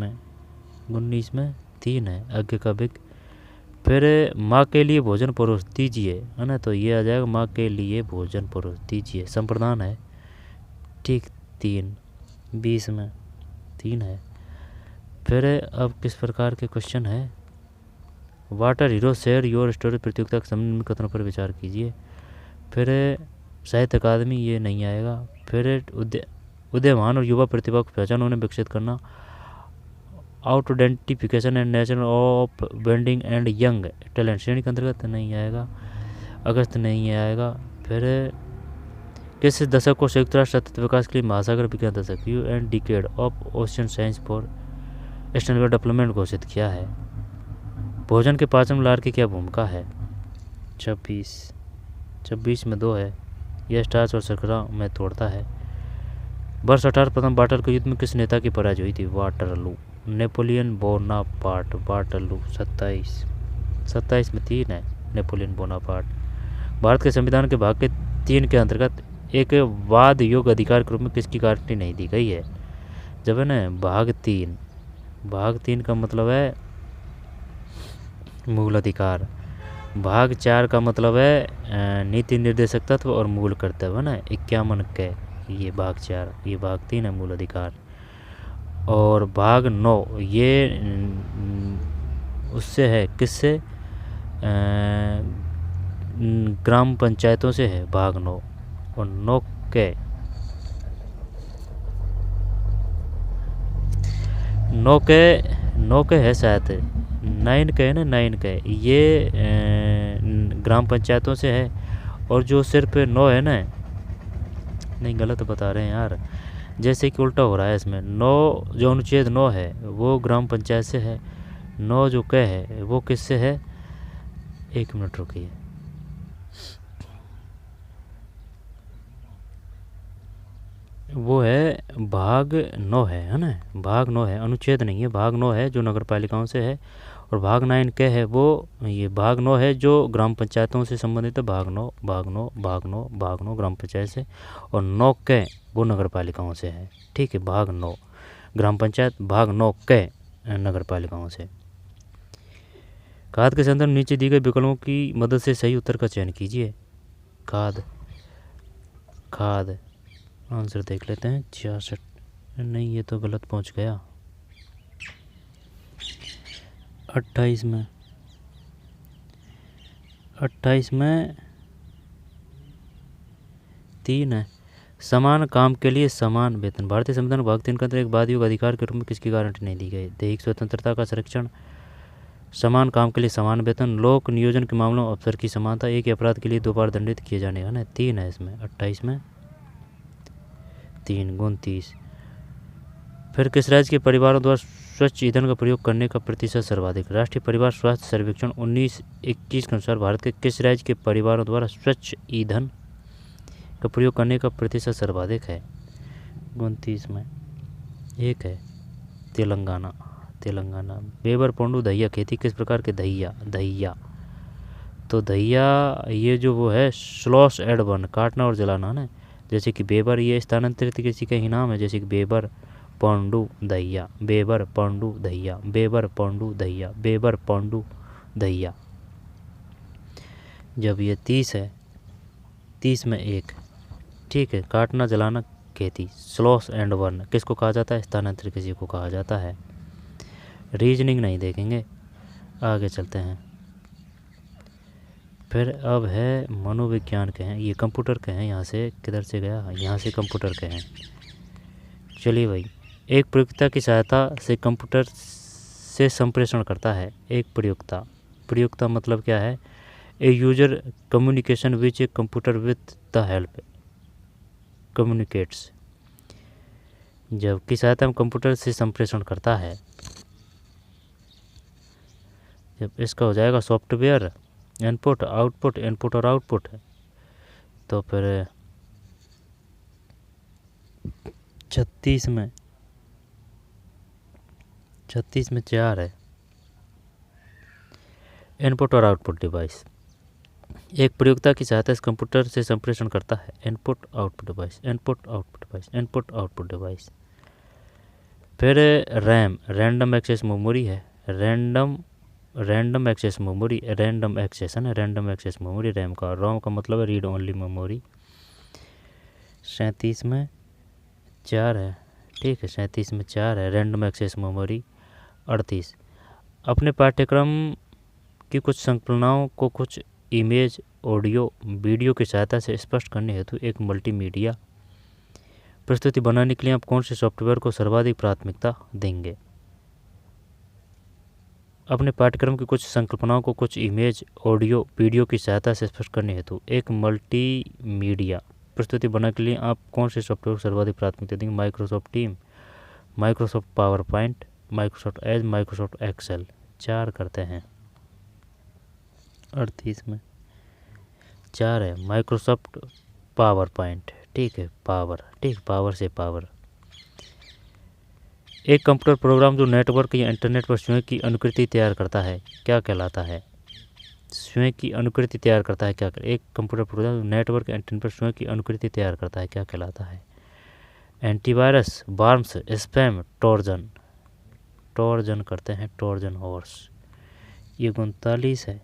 में 3 है अज्ञ का विज्ञ। फिर माँ के लिए भोजन परोस दीजिए, है ना, तो ये आ जाएगा माँ के लिए भोजन परोस दीजिए, संप्रदान है। ठीक, 3। 20 में 3 है। फिर अब किस प्रकार के क्वेश्चन है। Water hero share your story प्रतियोगिता के संबंध कथनों पर विचार कीजिए। फिर साहित्य अकादमी, ये नहीं आएगा। फिर उदयमान और युवा प्रतिभा को पहचान, उन्हें विकसित करना। Out identification and nature of vending and young talent श्रेणी के अंतर्गत नहीं आएगा। अगस्त नहीं आएगा। फिर किस दशक को संयुक्त राष्ट्र सतत विकास के लिए महासागर विज्ञान दशक you and decade of ocean science for sustainable development घोषित किया है। भोजन के पाचन लार की क्या भूमिका है। 26 में 2 है। यह स्टार्च और शर्करा में तोड़ता है। वर्ष 18 प्रथम वाटरलू युद्ध में किस नेता की पराजय हुई थी। Waterloo, Napoleon Bonaparte. वाटरलू 27 में 3 है नेपोलियन बोनापार्ट। भारत के संविधान के भाग के 3 के अंतर्गत एक वाद योग्य अधिकार के रूप में किसकी गारंटी नहीं दी गई है? जब है ना भाग 3 का मतलब है मूल अधिकार, भाग 4 का मतलब है नीति निर्देशक तत्व और मूल कर्तव्य, है ना 51 के, ये भाग 4, ये भाग 3 है मूल अधिकार। और भाग 9 ये उससे है, किससे? ग्राम पंचायतों से है भाग 9। और 9 के है शायद 9 के है ना, 9 के ये ग्राम पंचायतों से है। और जो सिर्फ 9 है ना, नहीं गलत बता रहे हैं यार, जैसे कि उल्टा हो रहा है इसमें। 9 जो अनुच्छेद 9 है वो ग्राम पंचायत से है, 9 जो क है वो किससे है? 1 मिनट रुकिए, वो है भाग 9 है ना, भाग 9 है, अनुच्छेद नहीं है, भाग 9 है जो नगर पालिकाओं से है। और भाग 9 के है वो, ये भाग 9 है जो ग्राम पंचायतों से संबंधित है, भाग 9 ग्राम पंचायत से। और 9 के वो नगर पालिकाओं से है, ठीक है। भाग 9 ग्राम पंचायत, भाग 9 के नगर पालिकाओं से। खाद के संदर्भ में नीचे दिए गए विकल्पों की मदद से सही उत्तर का चयन कीजिए। खाद आंसर देख लेते हैं। 66, नहीं ये तो गलत पहुंच गया। 28 में 3 है। समान काम के लिए समान वेतन, भारतीय संविधान भाग 3 के अंतर्गत एक वाद योग्य अधिकार के रूप में किसकी गारंटी नहीं दी गई? दैहिक स्वतंत्रता का संरक्षण, समान काम के लिए समान वेतन, लोक नियोजन के मामलों में अवसर की समानता, एक ही अपराध के लिए 2 बार दंडित किए जाने का ना। 3 है इसमें, 28 में 3 गुण 30। फिर किस राज्य के परिवारों द्वारा स्वच्छ ईंधन का प्रयोग करने का प्रतिशत सर्वाधिक? राष्ट्रीय परिवार स्वास्थ्य सर्वेक्षण 1921 के अनुसार भारत के किस राज्य के परिवारों द्वारा स्वच्छ ईंधन का प्रयोग करने का प्रतिशत सर्वाधिक है? 29 में 1 है, तेलंगाना। बेबर पोंडू दहिया खेती किस प्रकार के? दहिया तो दहिया ये जो वो है स्लॉश एड बर्न, काटना और जलाना ना। जैसे कि बेबर ये स्थानांतरित किसी का ही नाम है, जैसे कि बेबर पोंडू दहिया, बेबर पोंडू दहिया। जब ये 30 है, 30 में 1, ठीक है। काटना जलाना खेती, स्लॉश एंड बर्न किसको कहा जाता है? स्थानांतरित किसी को कहा जाता है। रीजनिंग नहीं देखेंगे, आगे चलते हैं। फिर अब है मनोविज्ञान के हैं, ये कंप्यूटर के हैं। यहाँ से किधर से गया? यहाँ से कंप्यूटर के हैं। चलिए भाई, एक प्रयोक्ता की सहायता से कंप्यूटर से संप्रेषण करता है। एक प्रयोक्ता मतलब क्या है? A user communication which a computer with the help communicates. जब की सहायता में कंप्यूटर से संप्रेषण करता है, जब इसका हो जाएगा सॉफ्टवेयर इनपुट आउटपुट, इनपुट और आउटपुट है। तो फिर 36 में 4 है, इनपुट और आउटपुट डिवाइस। एक प्रयोक्ता की सहायता से कंप्यूटर से संप्रेषण करता है। Input output device. फिर रैम रैंडम एक्सेस मेमोरी है, रैंडम एक्सेस मेमोरी है ना, रैंडम एक्सेस मेमोरी रैम का। रोम का मतलब है रीड ओनली मेमोरी। 37 में 4 है, ठीक है। 37 में 4 है, रैंडम एक्सेस मेमोरी। 38, अपने पाठ्यक्रम की कुछ संकल्पनाओं को कुछ इमेज, ऑडियो, वीडियो की सहायता से स्पष्ट करने हेतु एक मल्टीमीडिया प्रस्तुति बनाने के लिए आप कौन से सॉफ्टवेयर को सर्वाधिक प्राथमिकता देंगे? अपने पाठ्यक्रम की कुछ संकल्पनाओं को कुछ इमेज, ऑडियो, वीडियो की सहायता से स्पष्ट करने हेतु एक मल्टीमीडिया प्रस्तुति बनाने के लिए आप कौन से सॉफ्टवेयर को सर्वाधिक प्राथमिकता देंगे? Microsoft Team, Microsoft PowerPoint, Microsoft Edge, Microsoft Excel. 4 करते हैं। 38 में 4 है, माइक्रोसॉफ्ट पावर पॉइंट, ठीक है। पावर से पावर। एक कंप्यूटर प्रोग्राम जो नेटवर्क या इंटरनेट पर स्वयं की अनुकृति तैयार करता है क्या कहलाता है? स्वयं की अनुकृति तैयार करता है, क्या कर, एक कंप्यूटर प्रोग्राम नेटवर्क एंटीना पर स्वयं की अनुकृति तैयार करता है, क्या कहलाता है? Antivirus, warms, spam, Trojan. Trojan करते हैं, ट्रोजन हॉर्स। ये 39 है,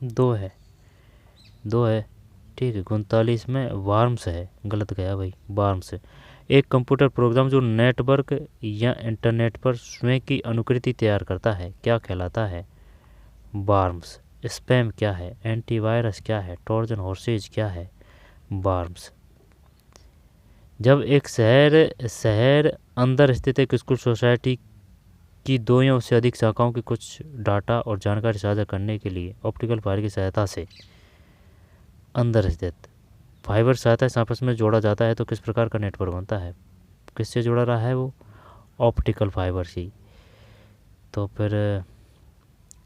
2 है, 2 है, ठीक है। 39 में वार्म्स है, गलत गया भाई, वार्म्स। एक कंप्यूटर प्रोग्राम जो नेटवर्क या इंटरनेट पर स्वयं की अनुकृति तैयार करता है, क्या कहलाता है? वार्म्स। स्पैम क्या है? एंटीवायरस क्या है? ट्रोजन हॉर्सेज क्या है? वार्म्स। जब एक शहर अंदर स्थित एक स्कूल सोसाइटी की 2 या उससे अधिक शाखाओं की कुछ डाटा और जानकारी साझा करने के लिए ऑप्टिकल फाइबर की सहायता से अंदर स्थित फाइबर सहायता से आपस में जोड़ा जाता है तो किस प्रकार का नेटवर्क बनता है? किससे जुड़ा रहा है वो? ऑप्टिकल फाइबर से। तो फिर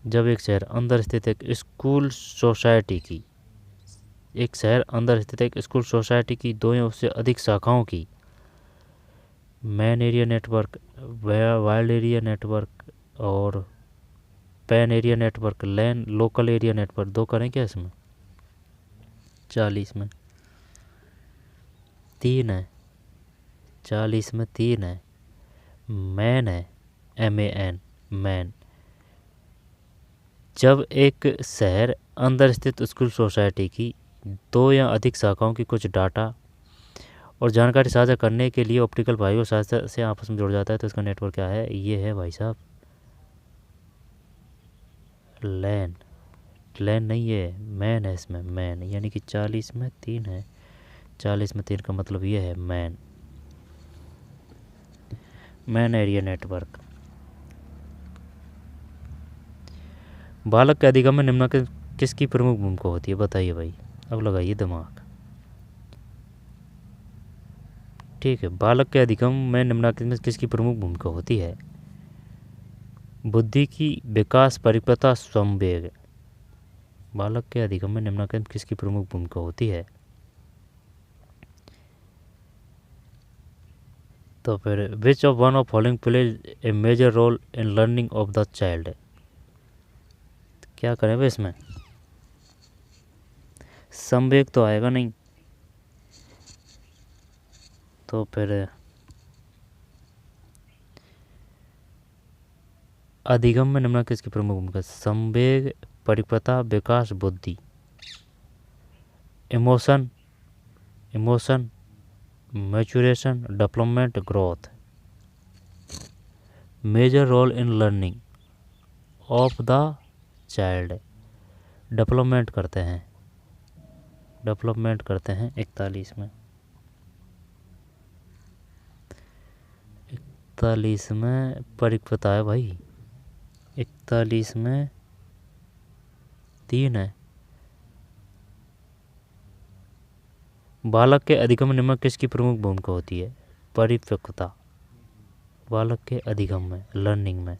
जब एक शहर अंदर स्थित एक स्कूल सोसाइटी की, एक शहर अंदर स्थित एक स्कूल सोसाइटी की 2 या उससे अधिक शाखाओं की man area network, wild area network और पैन एरिया नेटवर्क, लैन लोकल एरिया नेटवर्क, 2 करें क्या इसमें? 40 में 3 है, 40 में 3 है। मैन है, MAN, मैन। जब एक शहर अंदर स्थित स्कूल सोसाइटी की 2 या अधिक शाखाओं की कुछ डाटा और जानकारी साझा करने के लिए ऑप्टिकल फाइबर सहायता से आपस में जुड़ जाता है तो इसका नेटवर्क क्या है? ये है भाई साहब लैन। लैन नहीं है, मैन है इसमें, मैन। यानी कि 40 में 3 है, 40 में 3 का मतलब ये है मैन, मैन एरिया नेटवर्क। बालक के अधिगम में निम्नलिखित किसकी प्रमुख भूमिका होती है? बताइए भाई, अब लगाइए दिमाग। ठीक है, बालक के अधिगम में निम्नलिखित में किसकी प्रमुख भूमिका होती है? बुद्धि की, विकास, परिपक्वता, संवेग। बालक के अधिगम में निम्नलिखित किसकी प्रमुख भूमिका होती है? तो फिर which of one of following plays a major role in learning of the child? क्या करें भाई इसमें? संवेग तो आएगा नहीं, तो फिर अधिगम में निम्नलिखित किसकी प्रमुख भूमिका? संवेग, परिपक्वता, विकास, बुद्धि। Emotion, maturation, development, growth. Major role in learning of the child, development करते हैं, 41 में। 41 में परिपक्वता है भाई, 41 में 3 है। बालक के अधिगम में किसकी प्रमुख भूमिका होती है? परिपक्वता, बालक के अधिगम में, लर्निंग में।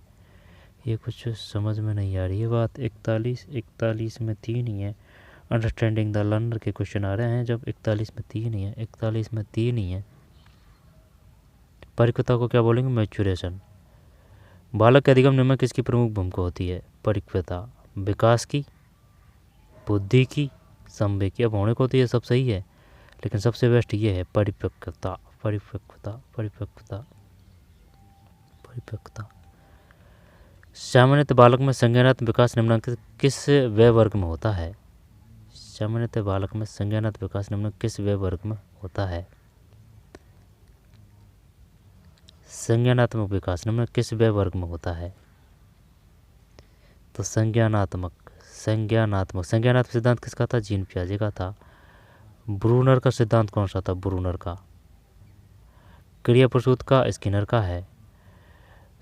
ये कुछ समझ में नहीं आ रही है बात। 41 में 3 ही है। अंडरस्टैंडिंग द लर्नर के क्वेश्चन आ रहे हैं जब 41 में 3 ही है, 41 में 3 ही है। परिपक्वता को क्या बोलेंगे? मैच्योरेशन। बालक के अधिगम में किसकी प्रमुख भूमिका होती है? परिपक्वता, विकास की, बुद्धि की, संवेग की। अब होने को तो ये सब सही है लेकिन सबसे बेस्ट ये है परिपक्वता, परिपक्वता, परिपक्वता, परिपक्वता। सामान्यतः बालक में संज्ञानात्मक विकास निम्नलिखित किस व्यय वर्ग में होता है? सामान्यतः बालक में संज्ञानात्मक विकास निम्नलिखित किस व्यय वर्ग में होता है? संज्ञानात्मक विकास निम्नलिखित किस व्यय वर्ग में होता है? तो संज्ञानात्मक सिद्धांत किसका था? जीन पियाजे का था। ब्रूनर का सिद्धांत कौन सा था? ब्रूनर का। क्रिया प्रसूत का स्किनर का है।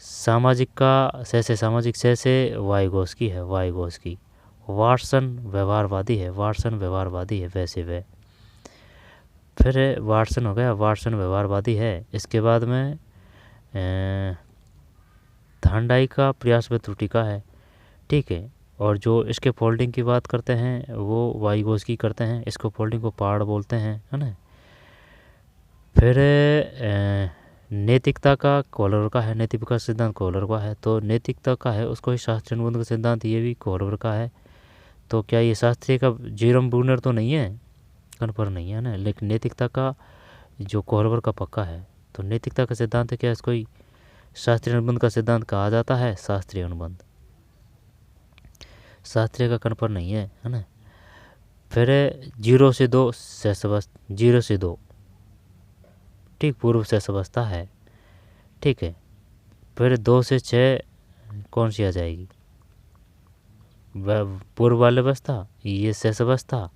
सामाजिक का सामाजिक से वाइगोस्की है, वाइगोस्की। वाटसन व्यवहारवादी है, वैसे वे। फिर वाटसन हो गया, वाटसन व्यवहारवादी है। इसके बाद में थांडाई का प्रयास व त्रुटि का है, ठीक है। और जो इसके फोल्डिंग की बात करते हैं वो वाइगोस्की करते हैं, इसको फोल्डिंग को पहाड़ बोलते हैं, है ना। फिर नैतिकता का कोहलर का है, नैतिकता का सिद्धांत कोहलर का है, तो नैतिकता का है उसको ही शास्त्रीय अनुबंध का सिद्धांत ये भी कोहलर का है। तो क्या ये शास्त्रीय का जेरोम ब्रूनर तो नहीं है, कन्फर्म नहीं है ना, लेकिन नैतिकता का जो कोहलर का पक्का है। तो नैतिकता का सिद्धांत है क्या, इसको ही शास्त्रीय अनुबंध का सिद्धांत कहा जाता है, शास्त्रीय अनुबंध। शास्त्रीय का कन्फर्म नहीं है ना। फिर 0 से 2 शेष अवस्था, 0 से 2 ठीक पूर्व शेष अवस्था है, ठीक है। फिर 2 से 6 कौन सी आ जाएगी, पूर्व वाली अवस्था, ये शेष अवस्था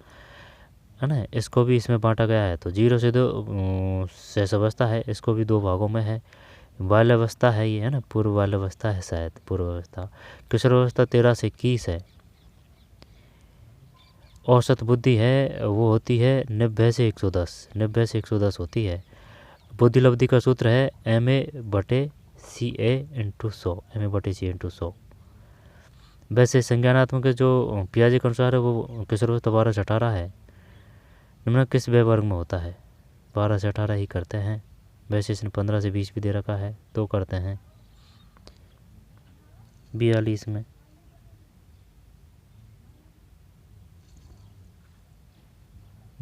है ना, इसको भी इसमें बांटा गया है। तो 0 से 2 शेष अवस्था है, इसको भी 2 भागों में है। बाल्य अवस्था है ये, है ना, पूर्व बाल्य अवस्था है शायद, पूर्व अवस्था। किशोर अवस्था 13 से 21 है। औसत बुद्धि है वो होती है 90 से 110, 90 से 110 होती है। बुद्धि लब्धि का सूत्र है MA/CA/100, MA/CA/100। वैसे संज्ञानात्मक जो पियाजे के अनुसार है वो किशोर अवस्था 12 से 18 है। निम्न किस व्यय वर्ग में होता है, 12 से 18 ही करते हैं। वैसे इसने 15 से 20 भी दे रखा है, तो करते हैं 42 में।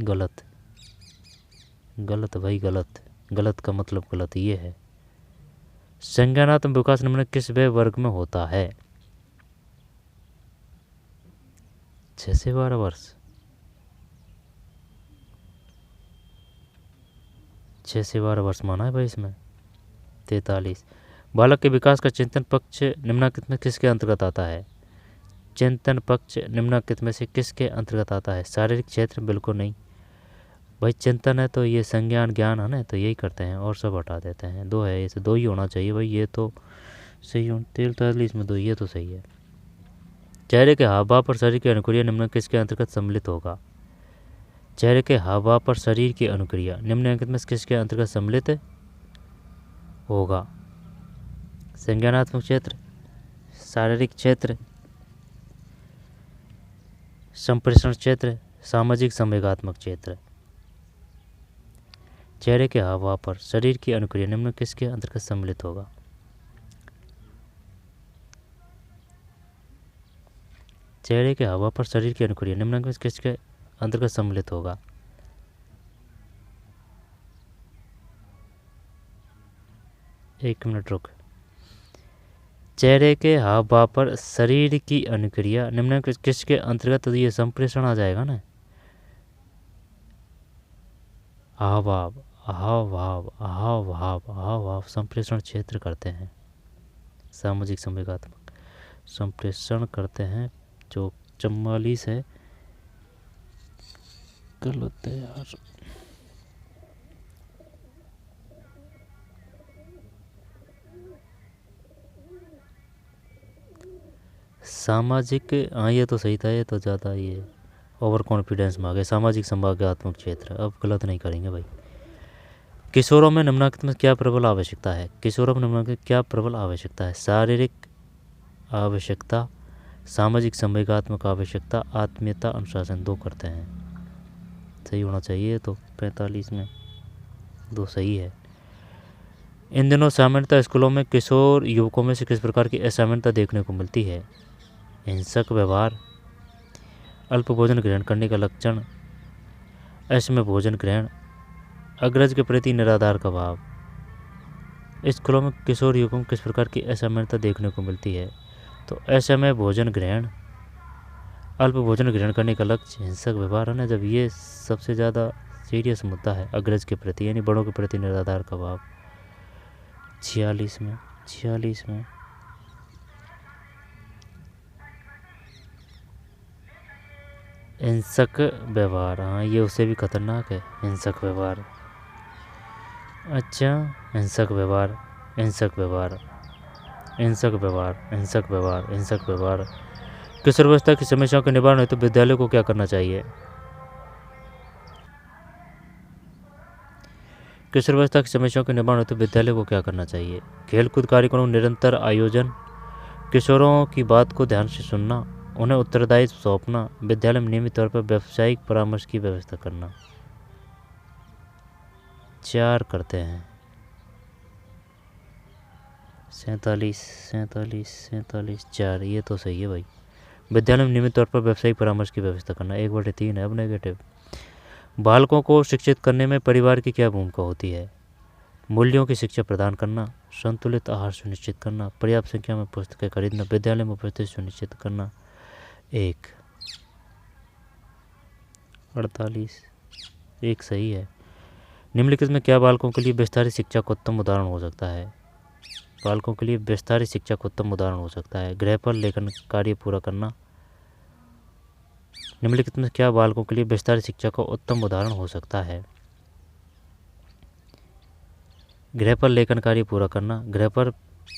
गलत, गलत भाई गलत, गलत का मतलब गलत ये है। संज्ञानात्मक विकास निम्न किस व्यय वर्ग में होता है, 6 से 12 वर्ष, 6 से 12 वर्ष माना है भाई इसमें। 43 बालक के विकास का चिंतन पक्ष निम्नलिखित में किसके अंतर्गत आता है, चिंतन पक्ष निम्नलिखित में से किसके अंतर्गत आता है। शारीरिक क्षेत्र बिल्कुल नहीं भाई, चिंतन है तो ये संज्ञान ज्ञान है ना, तो यही करते हैं और सब हटा देते हैं। 2 है, इसे 2 ही होना चाहिए भाई, ये तो सही हो। 43 में 2, ये तो सही है। चेहरे के हाव भाव पर शरीर की अनुक्रिया निम्न किसके अंतर्गत सम्मिलित होगा, चेहरे के हाव भाव पर शरीर की अनुक्रिया निम्नलिखित में किसके अंतर्गत सम्मिलित होगा। संज्ञानात्मक क्षेत्र, शारीरिक क्षेत्र, संप्रेषण क्षेत्र, सामाजिक संवेगात्मक क्षेत्र। चेहरे के हाव भाव पर शरीर की अनुक्रिया निम्न किसके अंतर्गत सम्मिलित होगा। चेहरे के हाव भाव पर शरीर की अनुक्रिया निम्न किसके अंतर्गत सम्मिलित होगा। एक मिनट रुक। चेहरे के हाव भाव पर शरीर की अनुक्रिया निम्न किसके अंतर्गत, तो ये संप्रेषण आ जाएगा ना। हाव भाव, हाव भाव, हाव भाव, हाव भाव संप्रेषण क्षेत्र करते हैं। सामाजिक संवेगात्मक संप्रेषण करते हैं। जो 44 है गलत है यार। सामाजिक, हाँ ये तो सही था, ये तो ज़्यादा ये ओवर कॉन्फिडेंस में आ गए। सामाजिक संभाव्यात्मक क्षेत्र, अब गलत नहीं करेंगे भाई। किशोरों में निम्नलिखित में क्या प्रबल आवश्यकता है, किशोरों में निम्नलिखित क्या प्रबल आवश्यकता है। शारीरिक आवश्यकता, सामाजिक संवेगात्मक आवश्यकता, आत्मीयता, अनुशासन। 2 करते हैं, सही होना चाहिए। तो 45 में 2 सही है। इन दिनों सामान्यतः स्कूलों में किशोर युवकों में से किस प्रकार की असामान्यता देखने को मिलती है। हिंसक व्यवहार, अल्प भोजन ग्रहण करने का लक्षण, असमय भोजन ग्रहण, अग्रज के प्रति निराधार का भाव। स्कूलों में किशोर युवकों में किस प्रकार की असामान्यता देखने को मिलती है। तो असमय भोजन ग्रहण, अल्प भोजन ग्रहण करने का लक्ष्य, हिंसक व्यवहार है ना, जब ये सबसे ज़्यादा सीरियस मुद्दा है अग्रज के प्रति यानी बड़ों के प्रति निराधार का भाव। 46 में हिंसक व्यवहार, हाँ ये उससे भी खतरनाक है हिंसक व्यवहार। अच्छा, हिंसक व्यवहार, हिंसक व्यवहार, हिंसक व्यवहार, हिंसक व्यवहार, हिंसक व्यवहार। किशोरावस्था की समस्याओं के निवारण हेतु विद्यालय को क्या करना चाहिए। किशोरावस्था की समस्याओं के निवारण हेतु विद्यालय को क्या करना चाहिए। खेलकूद कार्यक्रमों निरंतर आयोजन, किशोरों की बात को ध्यान से सुनना, उन्हें उत्तरदायित्व सौंपना, विद्यालय में नियमित तौर पर व्यावसायिक परामर्श की व्यवस्था करना। 4 करते हैं। 47 47 47 4, ये तो सही है भाई। विद्यालय में नियमित तौर पर व्यावसायिक परामर्श की व्यवस्था करना, 1/3 है। अब नेगेटिव, बालकों को शिक्षित करने में परिवार की क्या भूमिका होती है? मूल्यों की शिक्षा प्रदान करना, संतुलित आहार सुनिश्चित करना, पर्याप्त संख्या में पुस्तकें खरीदना, विद्यालय में उपस्थिति सुनिश्चित करना। 48 एक सही है। निम्नलिखित में क्या बालकों के लिए विस्तारित शिक्षा का उत्तम उदाहरण हो सकता है? बालकों के लिए विस्तारित शिक्षा का उत्तम उदाहरण हो सकता है? गृह पर लेखन कार्य पूरा करना। निम्नलिखित में क्या बालकों के लिए विस्तारित शिक्षा का उत्तम उदाहरण हो सकता है? गृह पर लेखन कार्य पूरा करना, गृह पर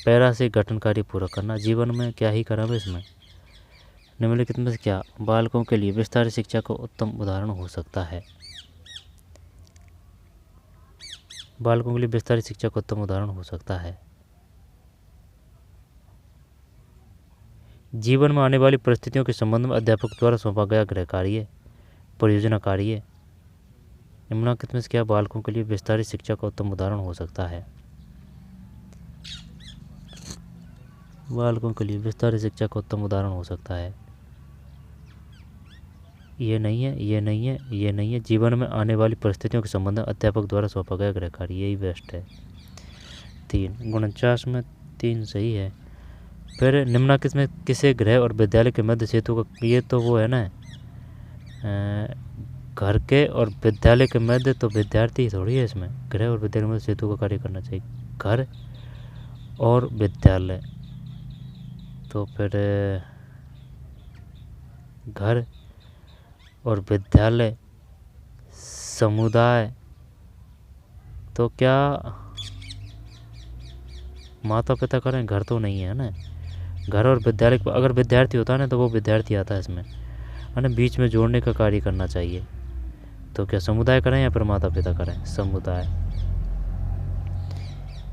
पैरा से गठन कार्य पूरा करना। जीवन में क्या ही करा इसमें? निम्नलिखित में क्या बालकों के लिए विस्तारित शिक्षा का उत्तम उदाहरण हो सकता है? बालकों के लिए विस्तारित शिक्षा का उत्तम उदाहरण हो सकता है? जीवन में आने वाली परिस्थितियों के संबंध में अध्यापक द्वारा सौंपा गया गृह कार्य, परियोजना कार्य। निम्नलिखित में क्या बालकों के लिए विस्तारित शिक्षा का उत्तम उदाहरण हो सकता है? बालकों के लिए विस्तारित शिक्षा का उत्तम उदाहरण हो सकता है? ये नहीं है, ये नहीं है, ये नहीं है। जीवन में आने वाली परिस्थितियों के संबंध में अध्यापक द्वारा सौंपा गया गृह कार्य, यही बेस्ट है। 3 49 में 3 सही है। फिर निम्नलिखित में किसे गृह और विद्यालय के मध्य सेतु का, ये तो वो है ना, घर के और विद्यालय के मध्य, तो विद्यार्थी थोड़ी है इसमें। गृह और विद्यालय के मध्य सेतु का कार्य करना चाहिए, घर और विद्यालय। तो फिर घर और विद्यालय, समुदाय, तो क्या माता पिता करें? घर तो नहीं है ना। घर और विद्यालय, अगर विद्यार्थी होता है ना तो वो विद्यार्थी आता है इसमें, है ना, बीच में जोड़ने का कार्य करना चाहिए। तो क्या समुदाय करें या फिर माता पिता करें? समुदाय।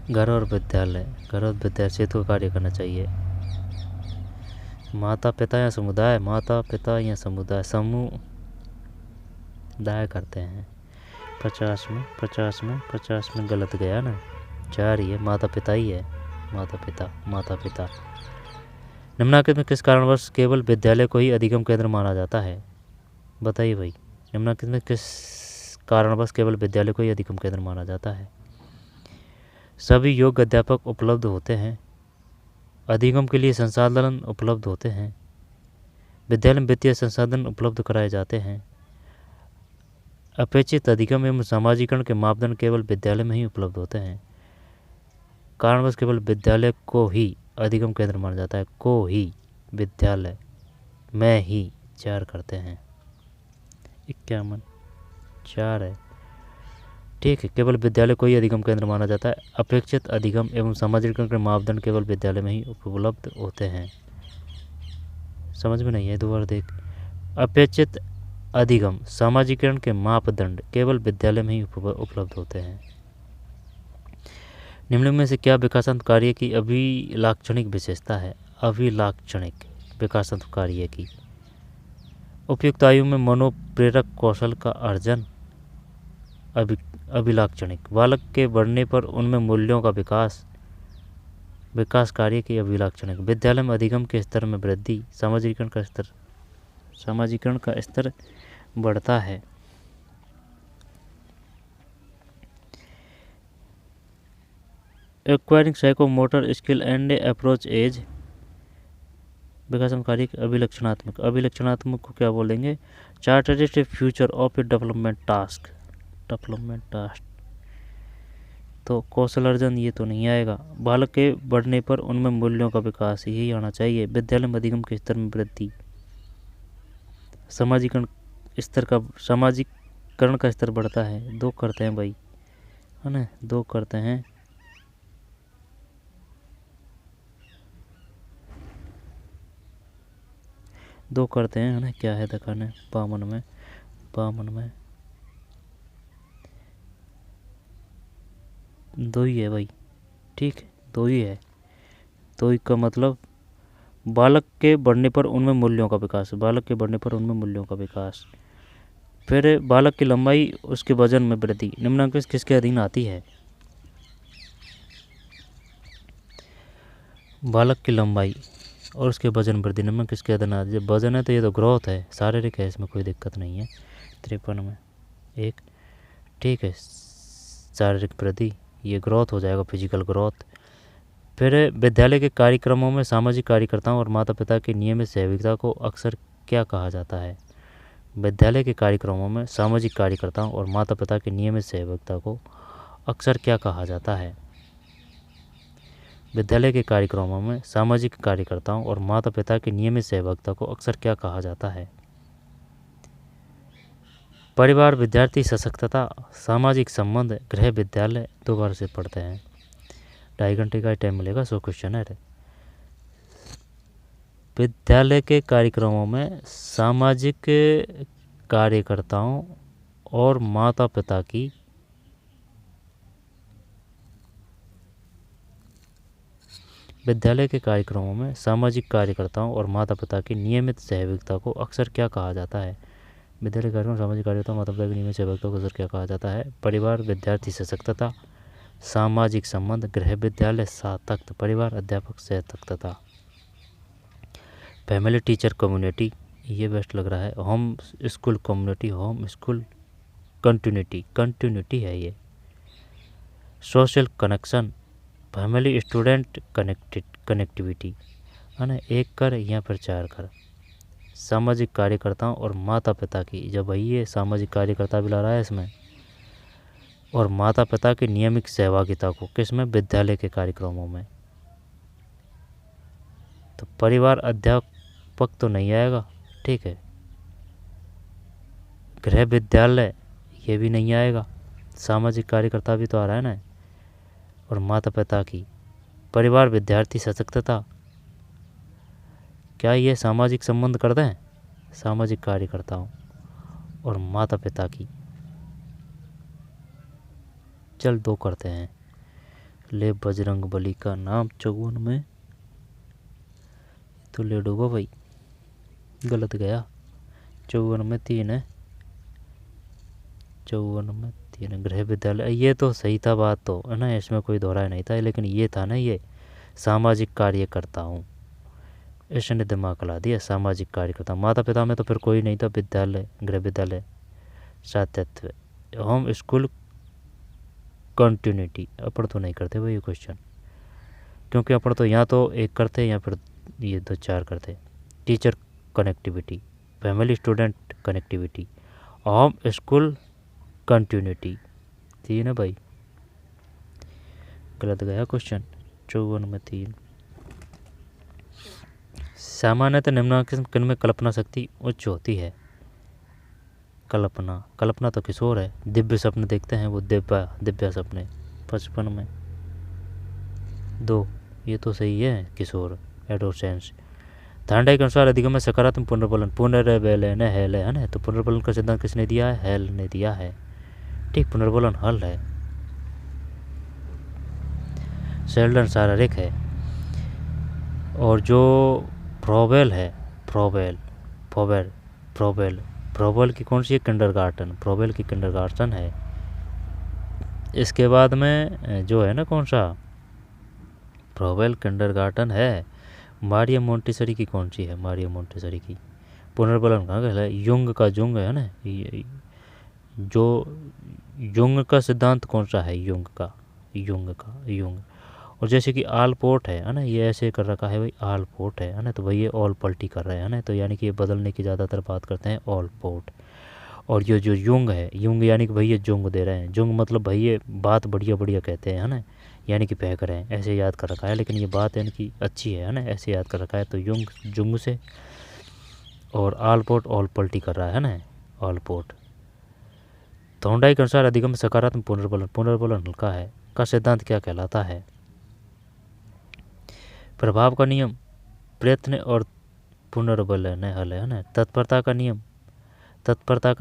घर और विद्यालय, घर और विद्यालय सेतु का कार्य करना चाहिए। माता पिता या समुदाय? माता पिता या समुदाय? समुदाय करते हैं। 50 में गलत गया ना, 4 ही है, माता पिता ही है। माता पिता। निम्नलिखित में किस कारणवश केवल विद्यालय को ही अधिगम केंद्र माना जाता है? बताइए भाई, निम्नलिखित में किस कारणवश केवल विद्यालय को ही अधिगम केंद्र माना जाता है? सभी योग्य अध्यापक उपलब्ध होते हैं, अधिगम के लिए संसाधन उपलब्ध होते हैं, विद्यालय में वित्तीय संसाधन उपलब्ध कराए जाते हैं, अपेक्षित अधिगम एवं सामाजिकरण के मापदंड केवल विद्यालय में ही उपलब्ध होते हैं। कारणवश केवल विद्यालय को ही अधिगम केंद्र माना जाता है, को ही, विद्यालय में ही। 4 करते हैं। 51 4 है, ठीक है। केवल विद्यालय को ही अधिगम केंद्र माना जाता है, अपेक्षित अधिगम एवं सामाजिकरण के मापदंड केवल विद्यालय में ही उपलब्ध होते हैं। समझ में नहीं है, दोबारा देख। अपेक्षित अधिगम सामाजिकरण के मापदंड केवल विद्यालय में ही उपलब्ध होते हैं। निम्न में से क्या विकासात्मक कार्य की अभिलाक्षणिक विशेषता है? अभिलाक्षणिक विकासात्मक कार्य की उपयुक्त आयु में मनोप्रेरक कौशल का अर्जन। अभिलाक्षणिक, बालक के बढ़ने पर उनमें मूल्यों का विकास कार्य की अभिलाक्षणिक। विद्यालय में अधिगम के स्तर में वृद्धि, सामाजिकरण का स्तर बढ़ता है। Acquiring psychomotor skill and approach age. विकासात्मक कार्य अभिलक्षणात्मक को क्या बोलेंगे? Characteristic feature of a development task. तो कौशल अर्जन ये तो नहीं आएगा। बालक के बढ़ने पर उनमें मूल्यों का विकास, यही आना चाहिए। विद्यालय में अधिगम के स्तर में वृद्धि, सामाजिकरण का स्तर बढ़ता है। 2 करते हैं भाई, है ना, 2 करते हैं। है ना, क्या है दिखाने? 52 में 2 ही है भाई, ठीक है, 2 ही है। 2 ही का मतलब बालक के बढ़ने पर उनमें मूल्यों का विकास। फिर बालक की लंबाई, उसके वजन में वृद्धि। निम्नलिखित किसके अधीन आती है? बालक की लंबाई और उसके वजन वृद्धि में किसके अधीन? जब वजन है तो ये तो ग्रोथ है, शारीरिक है, इसमें कोई दिक्कत नहीं है। 53 में एक, ठीक है, शारीरिक वृद्धि, ये ग्रोथ हो जाएगा, फिजिकल ग्रोथ। फिर विद्यालय के कार्यक्रमों में सामाजिक कार्यकर्ताओं और माता पिता की नियमित सहभागिता को अक्सर क्या कहा जाता है? विद्यालय के कार्यक्रमों में सामाजिक कार्यकर्ताओं और माता पिता की नियमित सहभागिता को अक्सर क्या कहा जाता है? विद्यालय के कार्यक्रमों में सामाजिक कार्यकर्ताओं और माता पिता की नियमित सहभागिता को अक्सर क्या कहा जाता है? परिवार, विद्यार्थी सशक्तता, सामाजिक संबंध, गृह विद्यालय। दोबारा से पढ़ते हैं, 2.5 घंटे का टाइम मिलेगा, 100 क्वेश्चन है। विद्यालय के कार्यक्रमों में सामाजिक कार्यकर्ताओं और माता पिता की विद्यालय के कार्यक्रमों में सामाजिक कार्यकर्ताओं और माता पिता की नियमित सहभागिता को अक्सर क्या कहा जाता है? विद्यालय कार्यक्रम सामाजिक कार्यकर्ताओं माता पिता की नियमित सहभागिता को अक्सर क्या कहा जाता है? परिवार, विद्यार्थी सशक्तता, सामाजिक संबंध, गृह विद्यालय, सातत्य। परिवार, अध्यापक, सहतकता। फैमिली टीचर कम्युनिटी, ये बेस्ट लग रहा है। Home school community, home school continuity है ये। Social connection, family student connectivity, है ना, 1 कर या फिर 4 कर। सामाजिक कार्यकर्ताओं और माता पिता की, जब वही ये सामाजिक कार्यकर्ता भी ला रहा है इसमें, और माता पिता की नियमित सहभागिता को किसमें? विद्यालय के कार्यक्रमों में। तो परिवार, अध्यापक तो नहीं आएगा, ठीक है। गृह विद्यालय ये भी नहीं आएगा, सामाजिक कार्यकर्ता भी तो आ रहा है ना, और माता पिता की। परिवार, विद्यार्थी सशक्तता, क्या ये सामाजिक संबंध कर दें? सामाजिक कार्यकर्ताओं और माता पिता की। चल 2 करते हैं। ले बजरंग बली का नाम 54 में, तो ले डूबो भाई, गलत गया। 54 में 3 है, 54 में 3 गृह विद्यालय, ये तो सही था बात तो, है ना, इसमें कोई दोहराया नहीं था, लेकिन ये था ना, ये सामाजिक कार्यकर्ताओं, इसने दिमाग ला दिया। सामाजिक कार्यकर्ता, माता पिता में तो फिर कोई नहीं था। विद्यालय, गृह विद्यालय, सातत्य, होम स्कूल कंटिन्यूटी। अपन तो नहीं करते भाई ये क्वेश्चन, क्योंकि अपन तो यहाँ तो 1 करते या फिर ये 2 4 करते। Teacher connectivity, family student connectivity, home school continuity, 3 है भाई, गलत गया क्वेश्चन। 54 में 3। सामान्यतः निम्नलिखित में कल्पना शक्ति उच्च होती है। कल्पना तो किशोर है। दिव्य सपने देखते हैं वो दिव्या सपने, 55 में 2, ये तो सही है, किशोर, एडोसेंस। थार्नडाइक के अनुसार अधिगम में सकारात्मक पुनर्बलन है ना, तो पुनर्बलन का सिद्धांत किसने दिया है? हेल ने दिया है, ठीक। पुनर्बलन हल है। शेल्डन शारीरिक है, और जो फ्रोबेल है, फ्रोबेल की कौन सी है? किंडरगार्टन, फ्रोबेल की किंडरगार्टन है। इसके बाद में जो है ना, कौन सा? फ्रोबेल किंडरगार्टन है। मारिया मोंटेसरी की कौन सी है? मारिया मोंटेसरी की। पुनर्बलन कहाँ गया है? युंग का, जुंग है ना, जो युंग का सिद्धांत कौन सा है? युंग। और जैसे कि आलपोर्ट है ना, ये ऐसे कर रखा है भाई, आलपोर्ट है ना, तो भाई ये ऑल पल्टी कर रहे हैं ना, तो यानी कि ये बदलने की ज़्यादातर बात करते हैं, ऑल पोर्ट। और ये जो युंग है, युंग यानी कि भाई ये जुंग दे रहे हैं। जुंग मतलब भाई ये बात बढ़िया कहते हैं, है ना, यानी कि फेंक रहे हैं, ऐसे याद कर रखा है, लेकिन ये बात यानी कि अच्छी है ना, ऐसे याद कर रखा है। तो युंग जुंग से, और आलपोर्ट ऑल पल्टी कर रहा है ना, ऑलपोर्ट। थॉर्नडाइक के अनुसार अधिगम सकारात्मक पुनर्बलन हल्का है का सिद्धांत क्या कहलाता है? प्रभाव का नियम, प्रयत्न और पुनर्बलन हल है ना। तत्परता का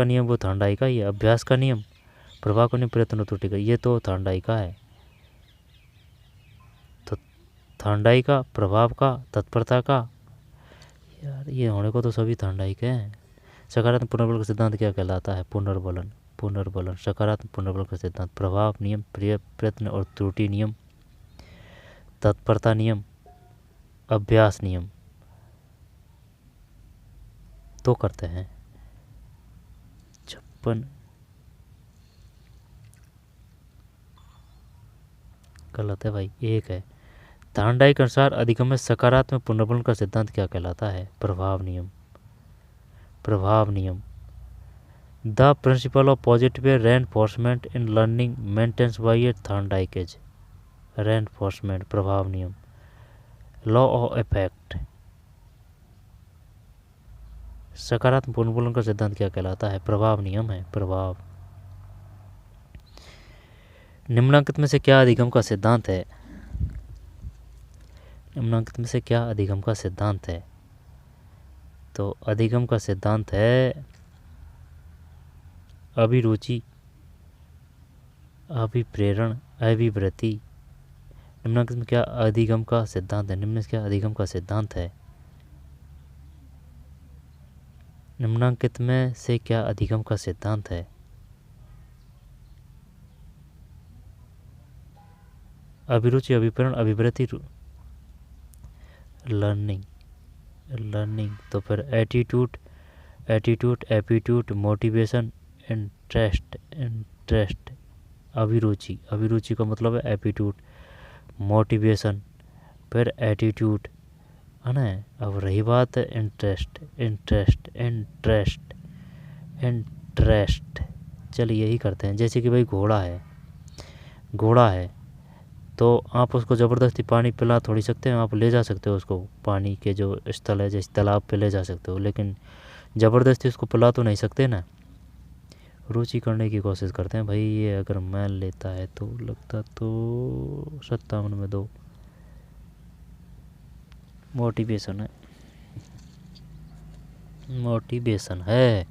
नियम वो थॉर्नडाइक का ही है। अभ्यास का नियम, प्रभाव का नियम, प्रयत्न और त्रुटि का, ये तो थॉर्नडाइक का है। तो थॉर्नडाइक का, प्रभाव का, तत्परता का, यार ये होने को तो सभी थॉर्नडाइक हैं। सकारात्मक पुनर्बलन का सिद्धांत क्या कहलाता है? पुनर्बलन। सकारात्मक पुनर्बलन का सिद्धांत, प्रभाव नियम, प्रयत्न और त्रुटि नियम, तत्परता नियम, अभ्यास नियम तो करते हैं। 56 गलत है भाई, 1 है। थार्नडाइक के अनुसार अधिगम में सकारात्मक पुनर्बलन का सिद्धांत क्या कहलाता है? प्रभाव नियम। प्रभाव नियम। The principle of positive reinforcement in learning maintains by a Thorndike as. Reinforcement, प्रभाव नियम। Law of effect. सकारात्मक पुनर्बलन का सिद्धांत क्या कहलाता है? प्रभाव नियम है, प्रभाव। निम्नलिखित में से क्या अधिगम का सिद्धांत है? निम्नलिखित में से क्या अधिगम का सिद्धांत है? तो अधिगम का सिद्धांत है अभिरुचि, अभिप्रेरण, अभिवृत्ति। निम्नलिखित में क्या अधिगम का सिद्धांत है? निम्न में क्या अधिगम का सिद्धांत है? निम्नलिखित में से क्या अधिगम का सिद्धांत है? अभिरुचि, अभिप्रेरण, अभिवृत्ति, लर्निंग। लर्निंग तो फिर attitude, attitude, aptitude, motivation, interest. Interest, अभिरुचि, अभिरुचि का मतलब है एप्टीट्यूड, मोटिवेशन, फिर एटीट्यूड, है ना। अब रही बात इंटरेस्ट, इंटरेस्ट, इंटरेस्ट, इंटरेस्ट। चलिए यही करते हैं। जैसे कि भाई घोड़ा है, घोड़ा है तो आप उसको ज़बरदस्ती पानी पिला थोड़ी सकते हैं। आप ले जा सकते हो उसको पानी के जो स्थल है, जैसे तालाब पे ले जा सकते हो, लेकिन ज़बरदस्ती उसको पिला तो नहीं सकते ना। रुचि करने की कोशिश करते हैं। भाई ये अगर मैल लेता है तो लगता तो 57 में 2। मोटिवेशन है, मोटिवेशन है।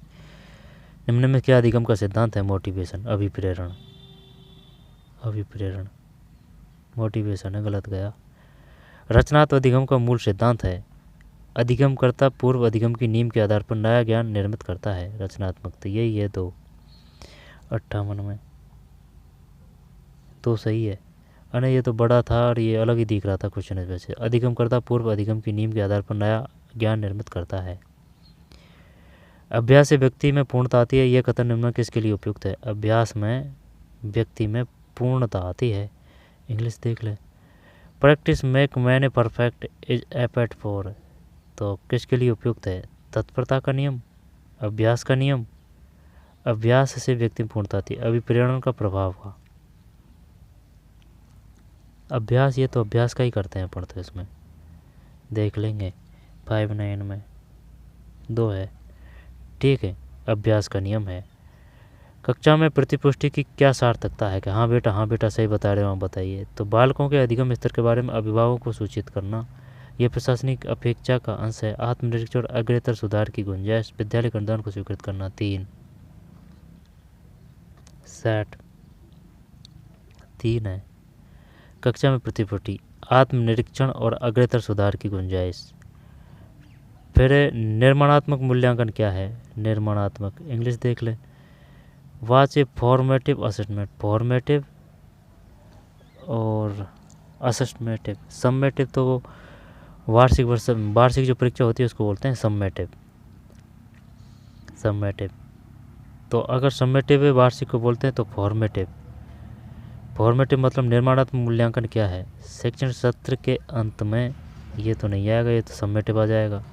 निम्न में क्या अधिगम का सिद्धांत है? मोटिवेशन, अभिप्रेरण, अभिप्रेरण, मोटिवेशन है, गलत गया। रचनात्मक अधिगम का मूल सिद्धांत है अधिगम करता पूर्व अधिगम की नींव के आधार पर नया ज्ञान निर्मित करता है। रचनात्मक तो यही है 2। 58 में 2 सही है। अरे ये तो बड़ा था और ये अलग ही दिख रहा था क्वेश्चन इस वजह से। अधिगम करता पूर्व अधिगम की नींव के आधार पर नया ज्ञान निर्मित करता है। अभ्यास से व्यक्ति में पूर्णता आती है, यह कथन निम्न किसके लिए उपयुक्त है? अभ्यास में व्यक्ति में पूर्णता आती है। इंग्लिश देख ले। Practice make man a perfect is apt for, तो किसके लिए उपयुक्त है? तत्परता का नियम, अभ्यास का नियम। अभ्यास से व्यक्ति में पूर्णता आती है, अभिप्रेरण का प्रभाव का। अभ्यास, ये तो अभ्यास का ही करते हैं पढ़ते, इसमें देख लेंगे। 59 में 2 है, ठीक है। अभ्यास का नियम है। कक्षा में प्रतिपुष्टि की क्या सार्थकता है? कि हाँ बेटा सही बता रहे हो आप, बताइए। तो बालकों के अधिगम स्तर के बारे में अभिभावकों को सूचित करना, यह प्रशासनिक अपेक्षा का अंश है। आत्मनिरीक्षण और अग्रतर सुधार की गुंजाइश, विद्यालय के अनुदान को स्वीकृत करना। 3 सेट 3 है। कक्षा में प्रतिपुष्टि, आत्मनिरीक्षण और अग्रतर सुधार की गुंजाइश। फिर निर्माणात्मक मूल्यांकन क्या है? निर्माणात्मक, इंग्लिश देख ले। वाच ए फॉर्मेटिव असेसमेंट, फॉर्मेटिव और असेसमेटिव। सम्मेटिव तो वो वार्षिक जो परीक्षा होती है उसको बोलते हैं सम्मेटिव। सम्मेटिव तो अगर सम्मेटिव वार्षिक को बोलते हैं तो फॉर्मेटिव। फॉर्मेटिव मतलब निर्माणात्मक मूल्यांकन क्या है? शैक्षणिक सत्र के अंत में, ये तो नहीं आएगा, ये तो सम्मेटिव आ जाएगा।